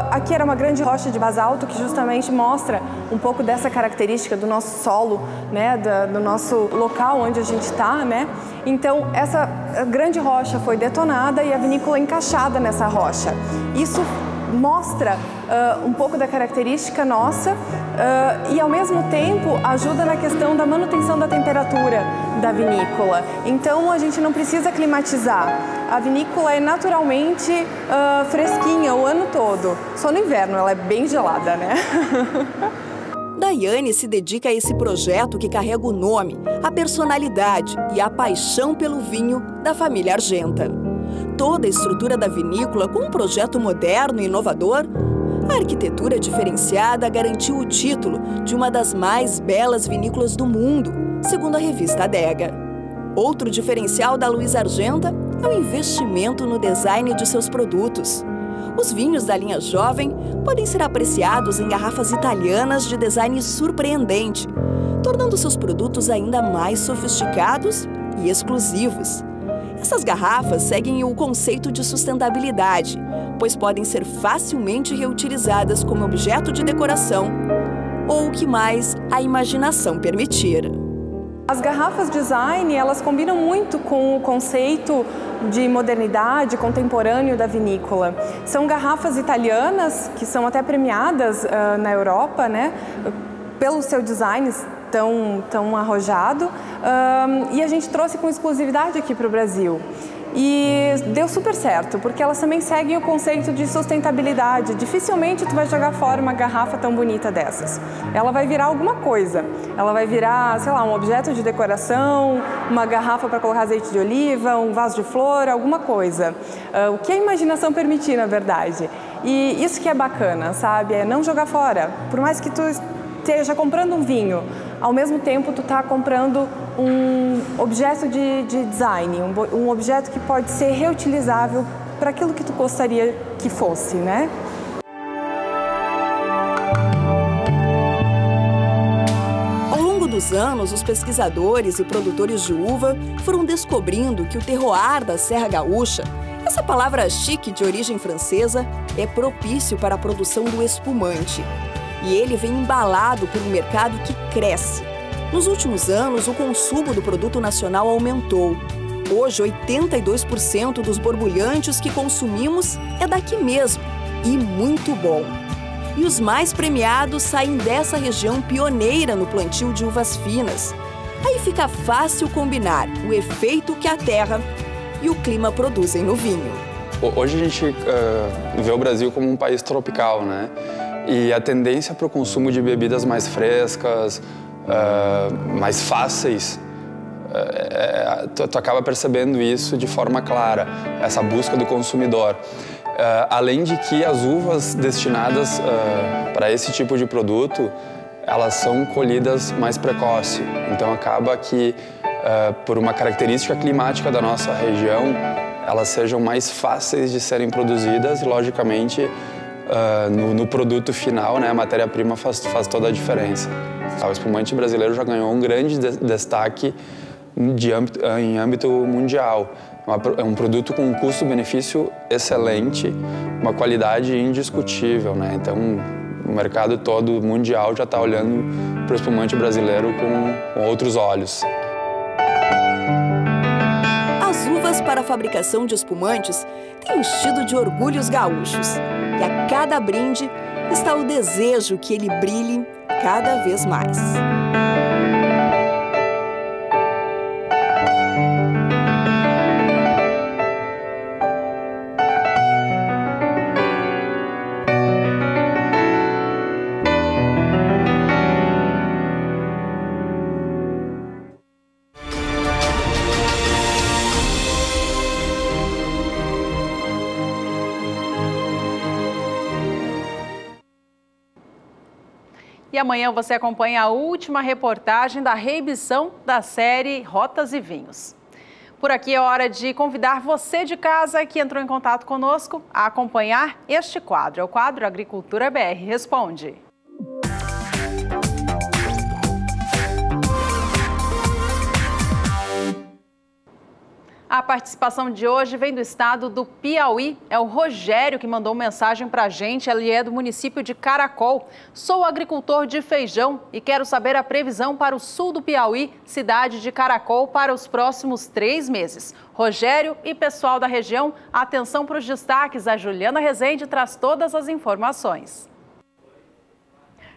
aqui era uma grande rocha de basalto que justamente mostra um pouco dessa característica do nosso solo, né, do nosso local onde a gente está, né? Então, essa grande rocha foi detonada e a vinícola encaixada nessa rocha. Isso mostra um pouco da característica nossa e, ao mesmo tempo, ajuda na questão da manutenção da temperatura da vinícola. Então, a gente não precisa climatizar. A vinícola é naturalmente fresquinha o ano todo. Só no inverno ela é bem gelada, né? Daiane se dedica a esse projeto que carrega o nome, a personalidade e a paixão pelo vinho da família Argenta. Toda a estrutura da vinícola com um projeto moderno e inovador, a arquitetura diferenciada garantiu o título de uma das mais belas vinícolas do mundo, segundo a revista Adega. Outro diferencial da Luiza Argenta é o investimento no design de seus produtos. Os vinhos da linha jovem podem ser apreciados em garrafas italianas de design surpreendente, tornando seus produtos ainda mais sofisticados e exclusivos. Essas garrafas seguem o conceito de sustentabilidade, pois podem ser facilmente reutilizadas como objeto de decoração ou o que mais a imaginação permitir. As garrafas design, elas combinam muito com o conceito de modernidade contemporâneo da vinícola. São garrafas italianas, que são até premiadas na Europa, né, pelo seu design tão arrojado, e a gente trouxe com exclusividade aqui para o Brasil. E deu super certo, porque elas também seguem o conceito de sustentabilidade. Dificilmente tu vai jogar fora uma garrafa tão bonita dessas. Ela vai virar alguma coisa. Ela vai virar, sei lá, um objeto de decoração, uma garrafa para colocar azeite de oliva, um vaso de flor, alguma coisa. O que a imaginação permitir, na verdade. E isso que é bacana, sabe? É não jogar fora. Por mais que tu esteja comprando um vinho, ao mesmo tempo tu está comprando um objeto de design, um objeto que pode ser reutilizável para aquilo que tu gostaria que fosse, né? Ao longo dos anos, os pesquisadores e produtores de uva foram descobrindo que o terroir da Serra Gaúcha, essa palavra chique de origem francesa, é propício para a produção do espumante. E ele vem embalado por um mercado que cresce. Nos últimos anos, o consumo do produto nacional aumentou. Hoje, 82% dos borbulhantes que consumimos é daqui mesmo, e muito bom. E os mais premiados saem dessa região pioneira no plantio de uvas finas. Aí fica fácil combinar o efeito que a terra e o clima produzem no vinho. Hoje a gente vê o Brasil como um país tropical, né? E a tendência para o consumo de bebidas mais frescas, mais fáceis, tu acaba percebendo isso de forma clara, essa busca do consumidor. Além de que as uvas destinadas para esse tipo de produto, elas são colhidas mais precoce. Então acaba que, por uma característica climática da nossa região, elas sejam mais fáceis de serem produzidas e, logicamente, no produto final, né, a matéria-prima faz toda a diferença. O espumante brasileiro já ganhou um grande destaque em âmbito mundial. É um produto com um custo-benefício excelente, uma qualidade indiscutível, né? Então, o mercado todo mundial já está olhando para o espumante brasileiro com outros olhos. As uvas para a fabricação de espumantes têm enchido de orgulhos gaúchos. E a cada brinde está o desejo que ele brilhe cada vez mais. E amanhã você acompanha a última reportagem da reedição da série Rotas e Vinhos. Por aqui é hora de convidar você de casa que entrou em contato conosco a acompanhar este quadro. É o quadro Agricultura BR Responde. A participação de hoje vem do estado do Piauí. É o Rogério que mandou mensagem para a gente. Ele é do município de Caracol. Sou agricultor de feijão e quero saber a previsão para o sul do Piauí, cidade de Caracol, para os próximos 3 meses. Rogério e pessoal da região, atenção para os destaques. A Juliana Rezende traz todas as informações.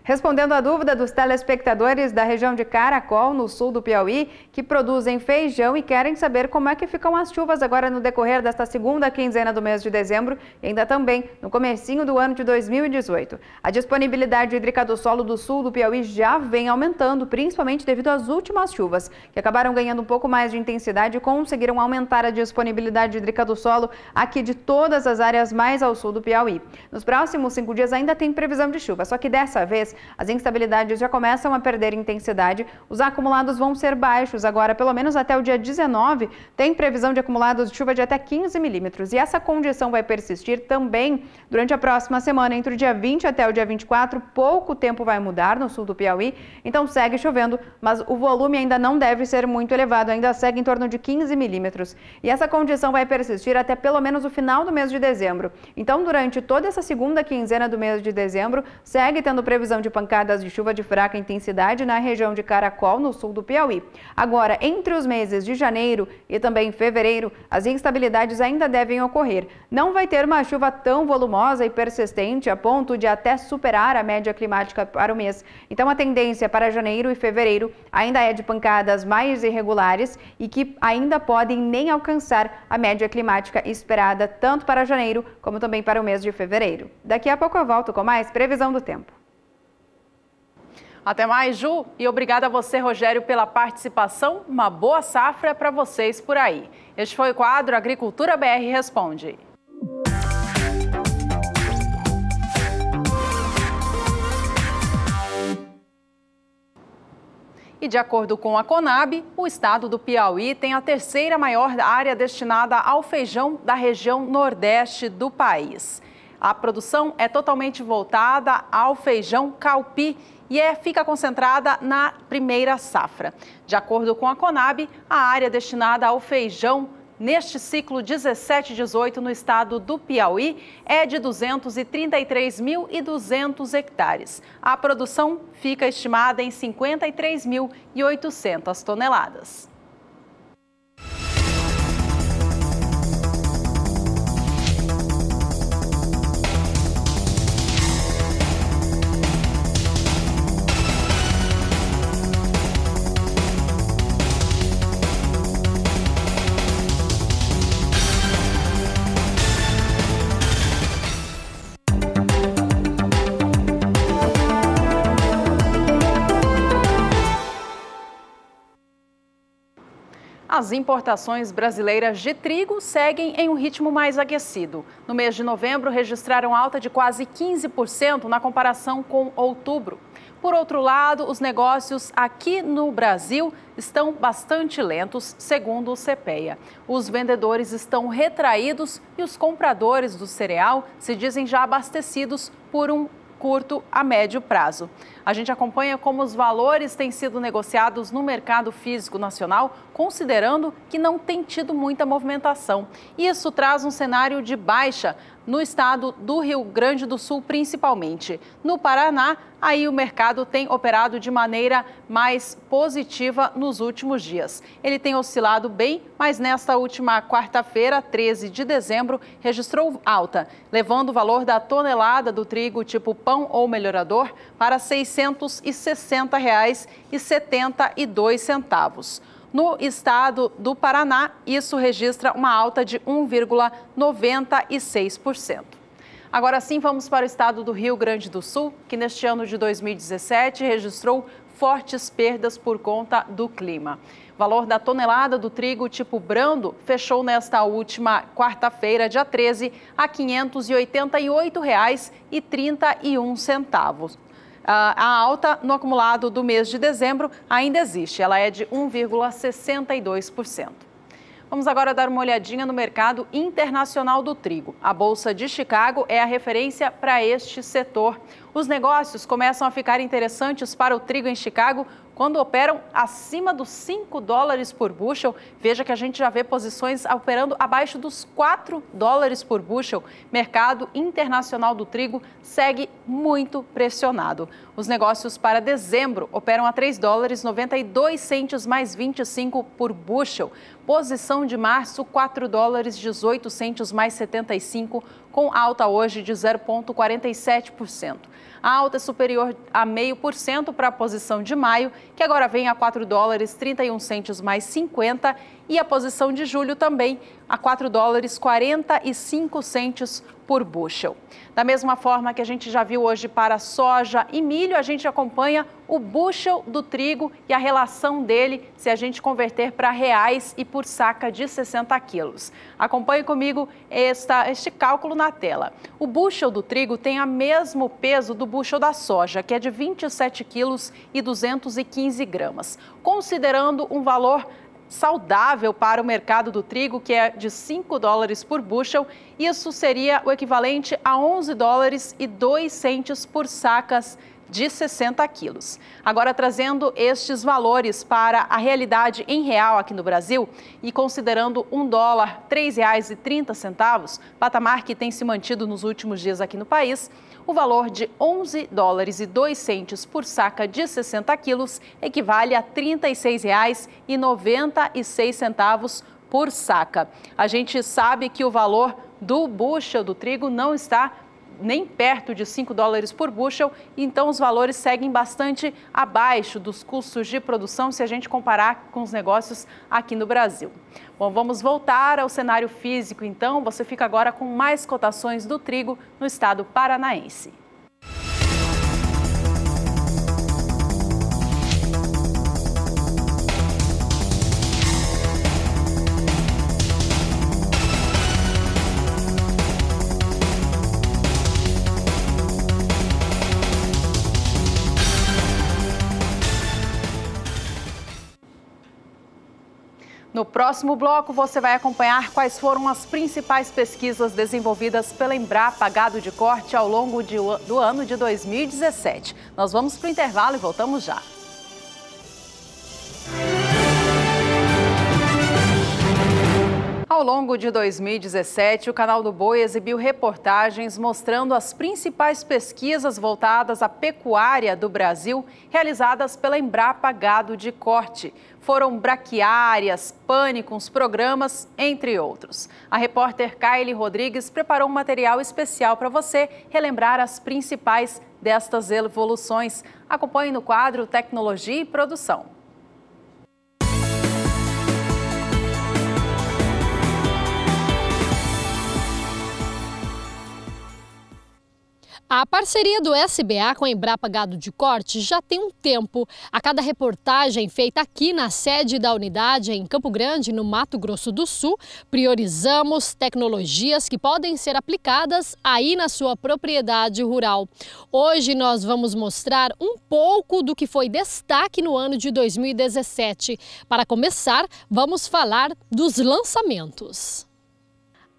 Respondendo à dúvida dos telespectadores da região de Caracol, no sul do Piauí, que produzem feijão e querem saber como é que ficam as chuvas agora no decorrer desta segunda quinzena do mês de dezembro e ainda também no comecinho do ano de 2018. A disponibilidade hídrica do solo do sul do Piauí já vem aumentando, principalmente devido às últimas chuvas, que acabaram ganhando um pouco mais de intensidade e conseguiram aumentar a disponibilidade hídrica do solo aqui de todas as áreas mais ao sul do Piauí. Nos próximos 5 dias ainda tem previsão de chuva, só que dessa vez as instabilidades já começam a perder intensidade, os acumulados vão ser baixos. Agora, pelo menos até o dia 19, tem previsão de acumulados de chuva de até 15 milímetros. E essa condição vai persistir também durante a próxima semana, entre o dia 20 até o dia 24. Pouco tempo vai mudar no sul do Piauí, então segue chovendo, mas o volume ainda não deve ser muito elevado, ainda segue em torno de 15 milímetros. E essa condição vai persistir até pelo menos o final do mês de dezembro. Então, durante toda essa segunda quinzena do mês de dezembro, segue tendo previsão de pancadas de chuva de fraca intensidade na região de Caracol, no sul do Piauí. Agora, entre os meses de janeiro e também fevereiro, as instabilidades ainda devem ocorrer. Não vai ter uma chuva tão volumosa e persistente a ponto de até superar a média climática para o mês. Então, a tendência para janeiro e fevereiro ainda é de pancadas mais irregulares e que ainda podem nem alcançar a média climática esperada tanto para janeiro como também para o mês de fevereiro. Daqui a pouco eu volto com mais previsão do tempo. Até mais, Ju, e obrigada a você, Rogério, pela participação. Uma boa safra para vocês por aí. Este foi o quadro Agricultura BR Responde. E de acordo com a Conab, o estado do Piauí tem a terceira maior área destinada ao feijão da região nordeste do país. A produção é totalmente voltada ao feijão calpi e fica concentrada na primeira safra. De acordo com a Conab, a área destinada ao feijão neste ciclo 17-18 no estado do Piauí é de 233.200 hectares. A produção fica estimada em 53.800 toneladas. As importações brasileiras de trigo seguem em um ritmo mais aquecido. No mês de novembro, registraram alta de quase 15% na comparação com outubro. Por outro lado, os negócios aqui no Brasil estão bastante lentos, segundo o CPEA. Os vendedores estão retraídos e os compradores do cereal se dizem já abastecidos por um curto a médio prazo. A gente acompanha como os valores têm sido negociados no mercado físico nacional, considerando que não tem tido muita movimentação. Isso traz um cenário de baixa no estado do Rio Grande do Sul, principalmente. No Paraná, aí o mercado tem operado de maneira mais positiva nos últimos dias. Ele tem oscilado bem, mas nesta última quarta-feira, 13 de dezembro, registrou alta, levando o valor da tonelada do trigo tipo pão ou melhorador para R$ 660,72. No estado do Paraná, isso registra uma alta de 1,96%. Agora sim, vamos para o estado do Rio Grande do Sul, que neste ano de 2017 registrou fortes perdas por conta do clima. O valor da tonelada do trigo tipo brando fechou nesta última quarta-feira, dia 13, a R$ 588,31. A alta no acumulado do mês de dezembro ainda existe, ela é de 1,62%. Vamos agora dar uma olhadinha no mercado internacional do trigo. A Bolsa de Chicago é a referência para este setor. Os negócios começam a ficar interessantes para o trigo em Chicago quando operam acima dos $5 por bushel. Veja que a gente já vê posições operando abaixo dos $4 por bushel. Mercado internacional do trigo segue muito pressionado. Os negócios para dezembro operam a $3,92 mais 25 por bushel. Posição de março, $4,18 mais 75, com alta hoje de 0,47%. A alta é superior a 0,5% para a posição de maio, que agora vem a $4,31 mais 50, e a posição de julho também a $4,45 por bushel. Da mesma forma que a gente já viu hoje para soja e milho, a gente acompanha o bushel do trigo e a relação dele se a gente converter para reais e por saca de 60 quilos. Acompanhe comigo este cálculo na tela. O bushel do trigo tem o mesmo peso do bushel da soja, que é de 27 quilos e 215 gramas. Considerando um valor saudável para o mercado do trigo, que é de $5 por bushel, isso seria o equivalente a $11,02 por sacas de 60 quilos. Agora, trazendo estes valores para a realidade em real aqui no Brasil e considerando $1, R$ 3,30, patamar que tem se mantido nos últimos dias aqui no país, o valor de $11,02 por saca de 60 quilos equivale a R$ 36,96 por saca. A gente sabe que o valor do bushel do trigo não está nem perto de $5 por bushel, então os valores seguem bastante abaixo dos custos de produção se a gente comparar com os negócios aqui no Brasil. Bom, vamos voltar ao cenário físico, então. Você fica agora com mais cotações do trigo no estado paranaense. No próximo bloco, você vai acompanhar quais foram as principais pesquisas desenvolvidas pela Embrapa Gado de Corte ao longo do ano de 2017. Nós vamos para o intervalo e voltamos já. Ao longo de 2017, o Canal do Boi exibiu reportagens mostrando as principais pesquisas voltadas à pecuária do Brasil realizadas pela Embrapa Gado de Corte. Foram braquiárias, pânicos, programas, entre outros. A repórter Kylie Rodrigues preparou um material especial para você relembrar as principais destas evoluções. Acompanhe no quadro Tecnologia e Produção. A parceria do SBA com a Embrapa Gado de Corte já tem um tempo. A cada reportagem feita aqui na sede da unidade em Campo Grande, no Mato Grosso do Sul, priorizamos tecnologias que podem ser aplicadas aí na sua propriedade rural. Hoje nós vamos mostrar um pouco do que foi destaque no ano de 2017. Para começar, vamos falar dos lançamentos.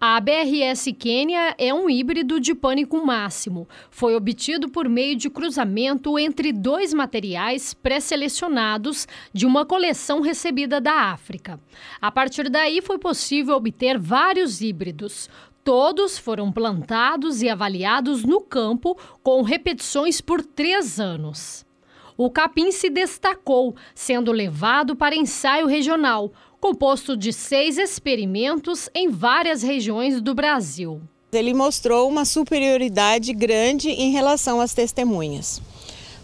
A BRS Quênia é um híbrido de pânico máximo. Foi obtido por meio de cruzamento entre dois materiais pré-selecionados de uma coleção recebida da África. A partir daí foi possível obter vários híbridos. Todos foram plantados e avaliados no campo com repetições por 3 anos. O capim se destacou, sendo levado para ensaio regional, composto de 6 experimentos em várias regiões do Brasil. Ele mostrou uma superioridade grande em relação às testemunhas.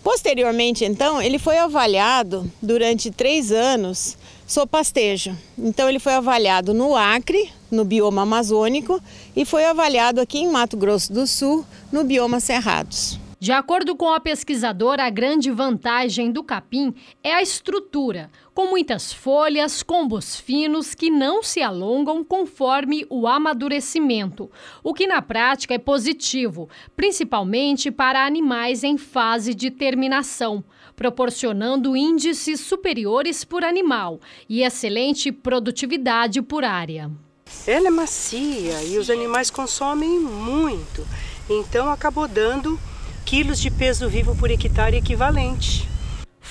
Posteriormente, então, ele foi avaliado durante 3 anos sob pastejo. Então, ele foi avaliado no Acre, no bioma amazônico, e foi avaliado aqui em Mato Grosso do Sul, no bioma Cerrados. De acordo com a pesquisadora, a grande vantagem do capim é a estrutura, com muitas folhas, combos finos que não se alongam conforme o amadurecimento, o que na prática é positivo, principalmente para animais em fase de terminação, proporcionando índices superiores por animal e excelente produtividade por área. Ela é macia e os animais consomem muito, então acabou dando quilos de peso vivo por hectare equivalente.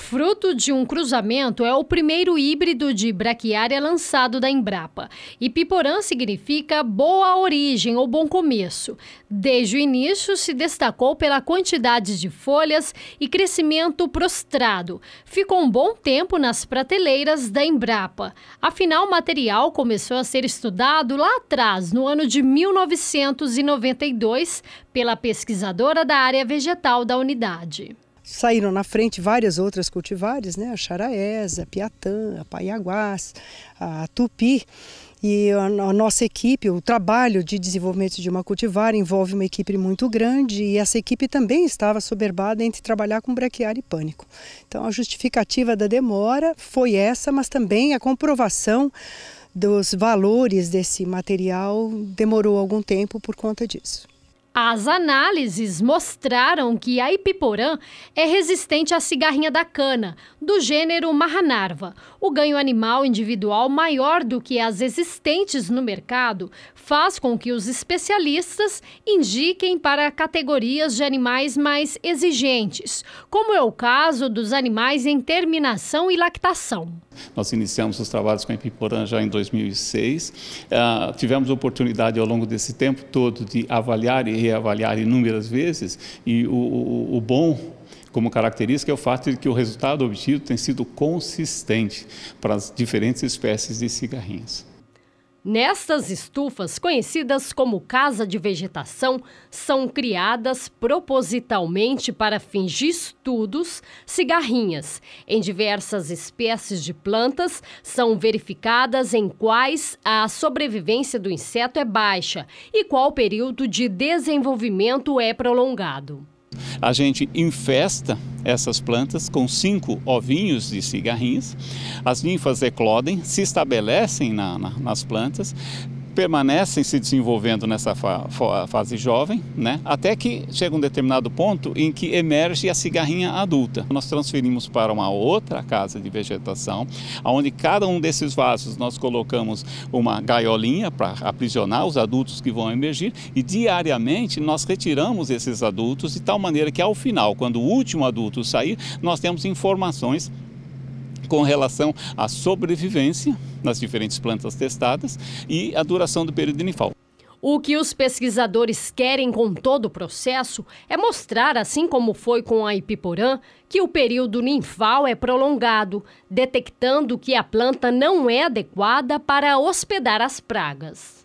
Fruto de um cruzamento, é o primeiro híbrido de braquiária lançado da Embrapa. Ipiporã significa boa origem ou bom começo. Desde o início, se destacou pela quantidade de folhas e crescimento prostrado. Ficou um bom tempo nas prateleiras da Embrapa. Afinal, o material começou a ser estudado lá atrás, no ano de 1992, pela pesquisadora da área vegetal da unidade. Saíram na frente várias outras cultivares, né? A Charaesa, a Piatã, a Paiaguás, a Tupi. E a nossa equipe, o trabalho de desenvolvimento de uma cultivar envolve uma equipe muito grande e essa equipe também estava soberbada entre trabalhar com braquiária e pânico. Então a justificativa da demora foi essa, mas também a comprovação dos valores desse material demorou algum tempo por conta disso. As análises mostraram que a Ipiporã é resistente à cigarrinha da cana, do gênero Mahanarva. O ganho animal individual maior do que as existentes no mercado faz com que os especialistas indiquem para categorias de animais mais exigentes, como é o caso dos animais em terminação e lactação. Nós iniciamos os trabalhos com a Ipiporã já em 2006. Tivemos a oportunidade ao longo desse tempo todo de avaliar e reavaliar inúmeras vezes e o bom como característica é o fato de que o resultado obtido tem sido consistente para as diferentes espécies de cigarrinhas. Nestas estufas, conhecidas como casa de vegetação, são criadas propositalmente para fins de estudos cigarrinhas. Em diversas espécies de plantas, são verificadas em quais a sobrevivência do inseto é baixa e qual período de desenvolvimento é prolongado. A gente infesta essas plantas com 5 ovinhos de cigarrinhas, as ninfas eclodem, se estabelecem nas plantas, permanecem se desenvolvendo nessa fase jovem, né, até que chega um determinado ponto em que emerge a cigarrinha adulta. Nós transferimos para uma outra casa de vegetação, onde cada um desses vasos nós colocamos uma gaiolinha para aprisionar os adultos que vão emergir e diariamente nós retiramos esses adultos de tal maneira que ao final, quando o último adulto sair, nós temos informações com relação à sobrevivência nas diferentes plantas testadas e a duração do período ninfal. O que os pesquisadores querem com todo o processo é mostrar, assim como foi com a Ipiporã, que o período ninfal é prolongado, detectando que a planta não é adequada para hospedar as pragas.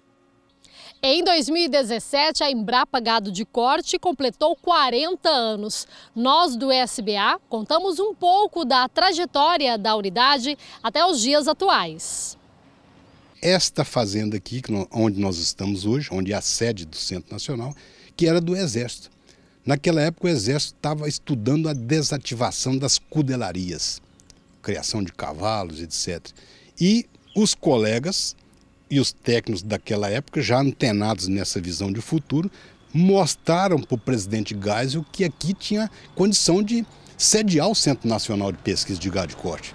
Em 2017, a Embrapa Gado de Corte completou 40 anos. Nós do SBA contamos um pouco da trajetória da unidade até os dias atuais. Esta fazenda aqui, onde nós estamos hoje, onde é a sede do Centro Nacional, que era do Exército. Naquela época o Exército estava estudando a desativação das cudelarias, criação de cavalos, etc. E os colegas e os técnicos daquela época, já antenados nessa visão de futuro, mostraram para o presidente Geisel que aqui tinha condição de sediar o Centro Nacional de Pesquisa de Gado de Corte.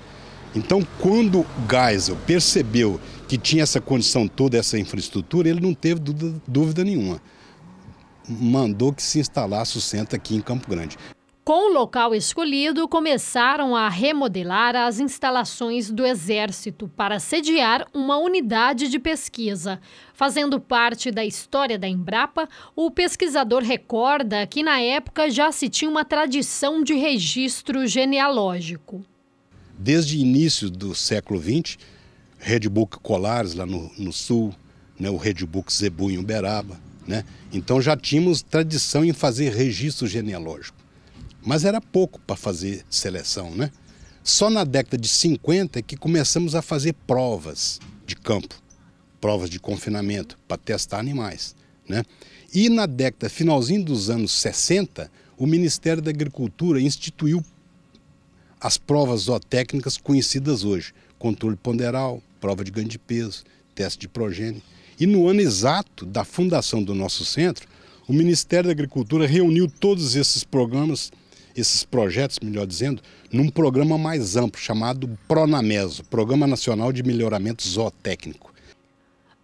Então, quando Geisel percebeu que tinha essa condição toda, essa infraestrutura, ele não teve dúvida nenhuma. Mandou que se instalasse o centro aqui em Campo Grande. Com o local escolhido, começaram a remodelar as instalações do Exército para sediar uma unidade de pesquisa. Fazendo parte da história da Embrapa, o pesquisador recorda que na época já se tinha uma tradição de registro genealógico. Desde o início do século XX, Redbook Colares lá no sul, né, o Redbook Zebu em Uberaba, né? Então já tínhamos tradição em fazer registro genealógico. Mas era pouco para fazer seleção, né? Só na década de 50 é que começamos a fazer provas de campo, provas de confinamento, para testar animais, né? E na década, finalzinho dos anos 60, o Ministério da Agricultura instituiu as provas zootécnicas conhecidas hoje, controle ponderal, prova de ganho de peso, teste de progênie. E no ano exato da fundação do nosso centro, o Ministério da Agricultura reuniu todos esses programas, esses projetos, melhor dizendo, num programa mais amplo chamado PRONAMESO, Programa Nacional de Melhoramento Zootécnico.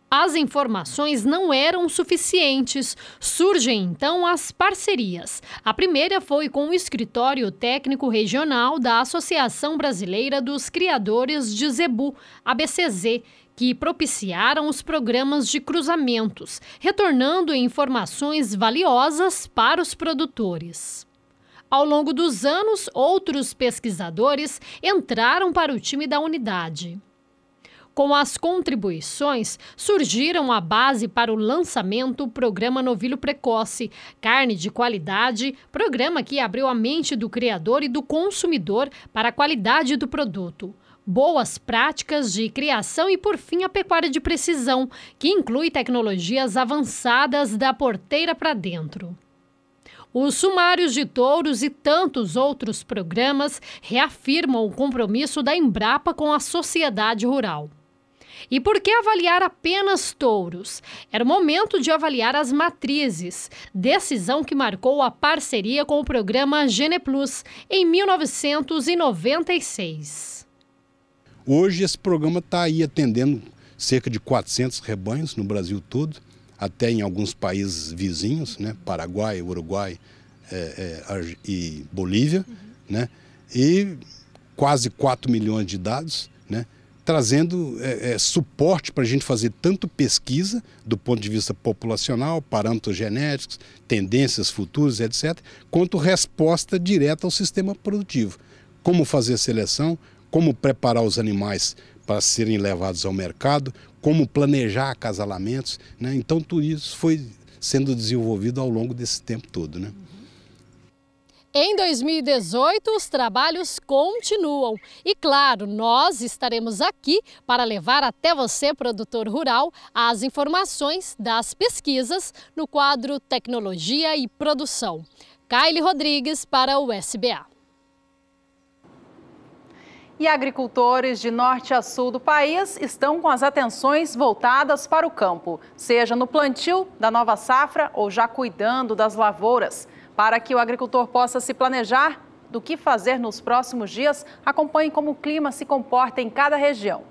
As informações não eram suficientes. Surgem, então, as parcerias. A primeira foi com o Escritório Técnico Regional da Associação Brasileira dos Criadores de Zebu, ABCZ, que propiciaram os programas de cruzamentos, retornando informações valiosas para os produtores. Ao longo dos anos, outros pesquisadores entraram para o time da unidade. Com as contribuições, surgiram a base para o lançamento do Programa Novilho Precoce, Carne de Qualidade, programa que abriu a mente do criador e do consumidor para a qualidade do produto. Boas práticas de criação e, por fim, a pecuária de precisão, que inclui tecnologias avançadas da porteira para dentro. Os sumários de touros e tantos outros programas reafirmam o compromisso da Embrapa com a sociedade rural. E por que avaliar apenas touros? Era o momento de avaliar as matrizes, decisão que marcou a parceria com o programa GenePlus em 1996. Hoje esse programa está aí atendendo cerca de 400 rebanhos no Brasil todo, até em alguns países vizinhos, né? Paraguai, Uruguai e Bolívia, né? E quase 4 milhões de dados, né? Trazendo suporte para a gente fazer tanto pesquisa do ponto de vista populacional, parâmetros genéticos, tendências futuras, etc., quanto resposta direta ao sistema produtivo. Como fazer seleção, como preparar os animais para serem levados ao mercado, como planejar acasalamentos, né? Então tudo isso foi sendo desenvolvido ao longo desse tempo todo, né? Em 2018, os trabalhos continuam. E claro, nós estaremos aqui para levar até você, produtor rural, as informações das pesquisas no quadro Tecnologia e Produção. Kaile Rodrigues para o SBA. E agricultores de norte a sul do país estão com as atenções voltadas para o campo, seja no plantio da nova safra ou já cuidando das lavouras. Para que o agricultor possa se planejar do que fazer nos próximos dias, acompanhe como o clima se comporta em cada região.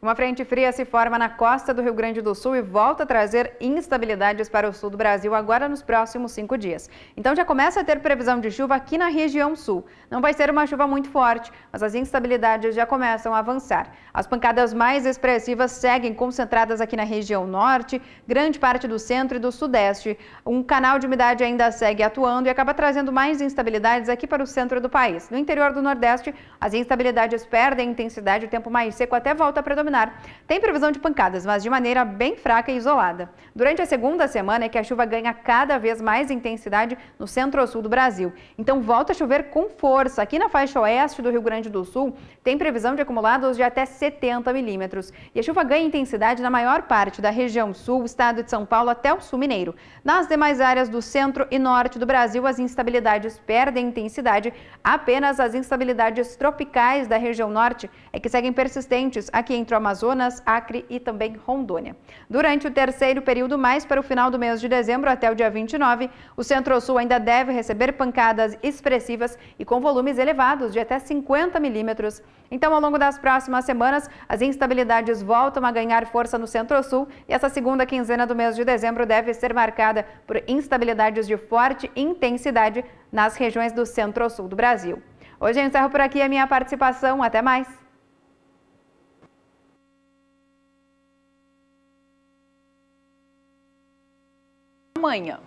Uma frente fria se forma na costa do Rio Grande do Sul e volta a trazer instabilidades para o sul do Brasil agora nos próximos 5 dias. Então já começa a ter previsão de chuva aqui na região sul. Não vai ser uma chuva muito forte, mas as instabilidades já começam a avançar. As pancadas mais expressivas seguem concentradas aqui na região norte, grande parte do centro e do sudeste. Um canal de umidade ainda segue atuando e acaba trazendo mais instabilidades aqui para o centro do país. No interior do nordeste, as instabilidades perdem intensidade, o tempo mais seco até volta a predominar. Tem previsão de pancadas, mas de maneira bem fraca e isolada. Durante a segunda semana é que a chuva ganha cada vez mais intensidade no centro-sul do Brasil. Então volta a chover com força. Aqui na faixa oeste do Rio Grande do Sul tem previsão de acumulados de até 70 milímetros. E a chuva ganha intensidade na maior parte da região sul, estado de São Paulo até o sul mineiro. Nas demais áreas do centro e norte do Brasil, as instabilidades perdem intensidade. Apenas as instabilidades tropicais da região norte é que seguem persistentes aqui entre o Amazonas, Acre e também Rondônia. Durante o terceiro período, mais para o final do mês de dezembro até o dia 29, o Centro-Sul ainda deve receber pancadas expressivas e com volumes elevados de até 50 milímetros. Então, ao longo das próximas semanas, as instabilidades voltam a ganhar força no Centro-Sul e essa segunda quinzena do mês de dezembro deve ser marcada por instabilidades de forte intensidade nas regiões do Centro-Sul do Brasil. Hoje eu encerro por aqui a minha participação. Até mais! Amanhã.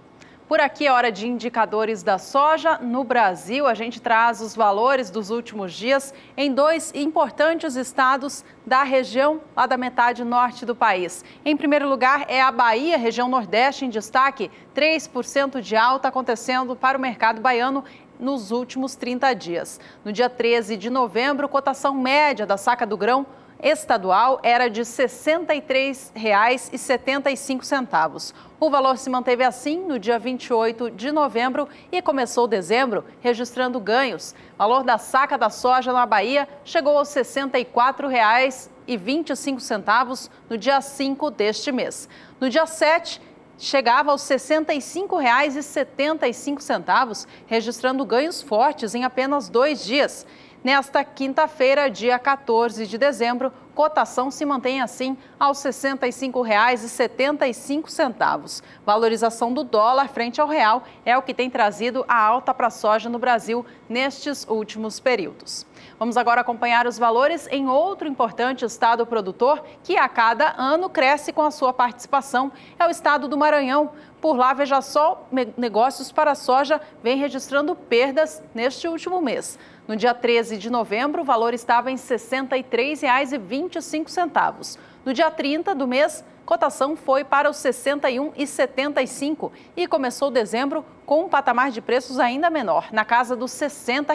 Por aqui é hora de indicadores da soja. No Brasil, a gente traz os valores dos últimos dias em 2 importantes estados da região lá da metade norte do país. Em primeiro lugar é a Bahia, região nordeste em destaque, 3% de alta acontecendo para o mercado baiano nos últimos 30 dias. No dia 13 de novembro, cotação média da saca do grão estadual era de R$ 63,75. O valor se manteve assim no dia 28 de novembro e começou dezembro registrando ganhos. O valor da saca da soja na Bahia chegou aos R$ 64,25 no dia 5 deste mês. No dia 7, chegava aos R$ 65,75, registrando ganhos fortes em apenas 2 dias. Nesta quinta-feira, dia 14 de dezembro, cotação se mantém assim aos R$ 65,75. Valorização do dólar frente ao real é o que tem trazido a alta para a soja no Brasil nestes últimos períodos. Vamos agora acompanhar os valores em outro importante estado produtor que a cada ano cresce com a sua participação, é o estado do Maranhão. Por lá, veja só, negócios para a soja vem registrando perdas neste último mês. No dia 13 de novembro, o valor estava em R$ 63,25. No dia 30 do mês, cotação foi para os R$ 61,75 e começou dezembro com um patamar de preços ainda menor, na casa dos R$ 60.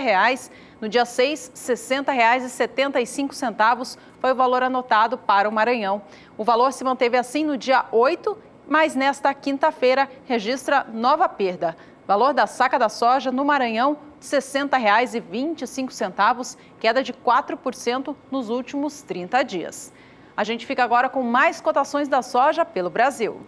No dia 6, R$ 60,75 foi o valor anotado para o Maranhão. O valor se manteve assim no dia 8, mas nesta quinta-feira registra nova perda. Valor da saca da soja no Maranhão, R$ 60,25, queda de 4% nos últimos 30 dias. A gente fica agora com mais cotações da soja pelo Brasil.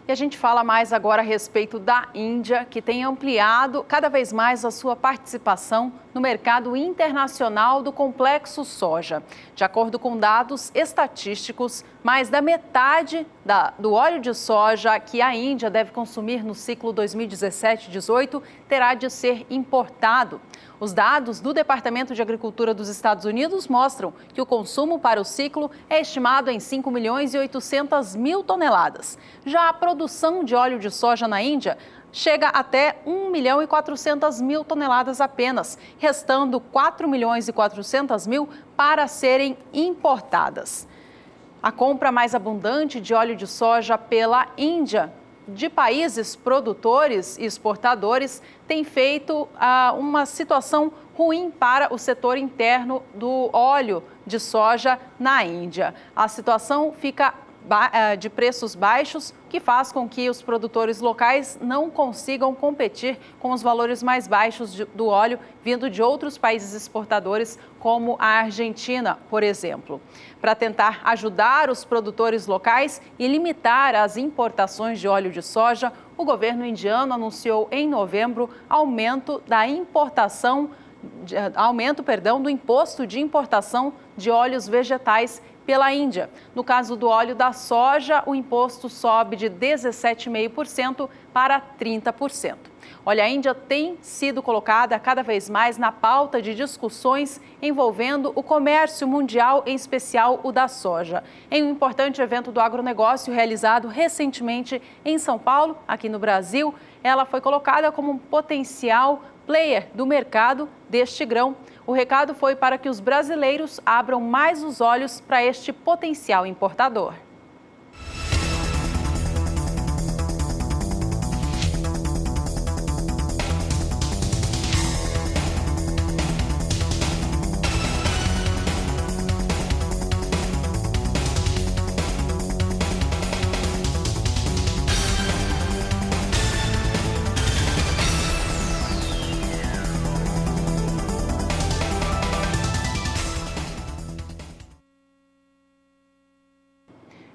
E a gente fala mais agora a respeito da Índia, que tem ampliado cada vez mais a sua participação no mercado internacional do complexo soja. De acordo com dados estatísticos, mais da metade do óleo de soja que a Índia deve consumir no ciclo 2017-18 terá de ser importado. Os dados do Departamento de Agricultura dos Estados Unidos mostram que o consumo para o ciclo é estimado em 5.800.000 toneladas. Já a produção de óleo de soja na Índia chega até 1.400.000 toneladas apenas, restando 4.400.000 para serem importadas. A compra mais abundante de óleo de soja pela Índia de países produtores e exportadores tem feito uma situação ruim para o setor interno do óleo de soja na Índia. A situação fica de preços baixos, que faz com que os produtores locais não consigam competir com os valores mais baixos do óleo vindo de outros países exportadores, como a Argentina, por exemplo. Para tentar ajudar os produtores locais e limitar as importações de óleo de soja, o governo indiano anunciou em novembro aumento do imposto de importação de óleos vegetais pela Índia. No caso do óleo da soja, o imposto sobe de 17,5% para 30%. Olha, a Índia tem sido colocada cada vez mais na pauta de discussões envolvendo o comércio mundial, em especial o da soja. Em um importante evento do agronegócio realizado recentemente em São Paulo, aqui no Brasil, ela foi colocada como um potencial player do mercado deste grão. O recado foi para que os brasileiros abram mais os olhos para este potencial importador.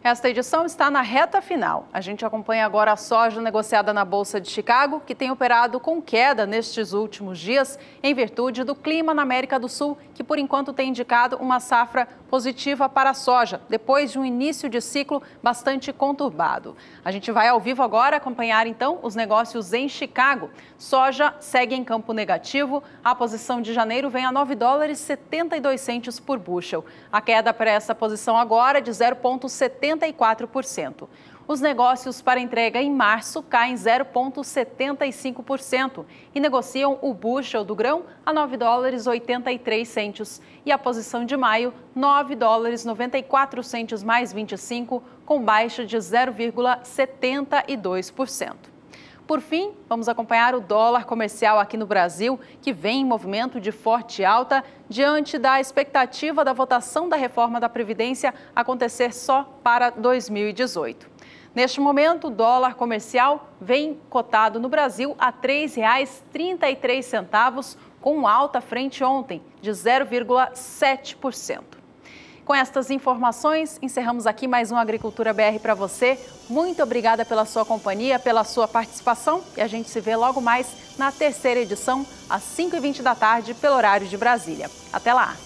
Esta edição está na reta final. A gente acompanha agora a soja negociada na Bolsa de Chicago, que tem operado com queda nestes últimos dias, em virtude do clima na América do Sul, que por enquanto tem indicado uma safra positiva para a soja, depois de um início de ciclo bastante conturbado. A gente vai ao vivo agora acompanhar então os negócios em Chicago. Soja segue em campo negativo, a posição de janeiro vem a $9,72 por bushel. A queda para essa posição agora é de 0,74%. Os negócios para entrega em março caem 0,75% e negociam o bushel do grão a $9,83 e a posição de maio $9,94 mais 25, com baixa de 0,72%. por fim, vamos acompanhar o dólar comercial aqui no Brasil, que vem em movimento de forte alta diante da expectativa da votação da reforma da Previdência acontecer só para 2018. Neste momento, o dólar comercial vem cotado no Brasil a R$ 3,33, com alta frente ontem de 0,7%. Com estas informações, encerramos aqui mais um Agricultura BR para você. Muito obrigada pela sua companhia, pela sua participação e a gente se vê logo mais na terceira edição, às 5h20 da tarde, pelo horário de Brasília. Até lá!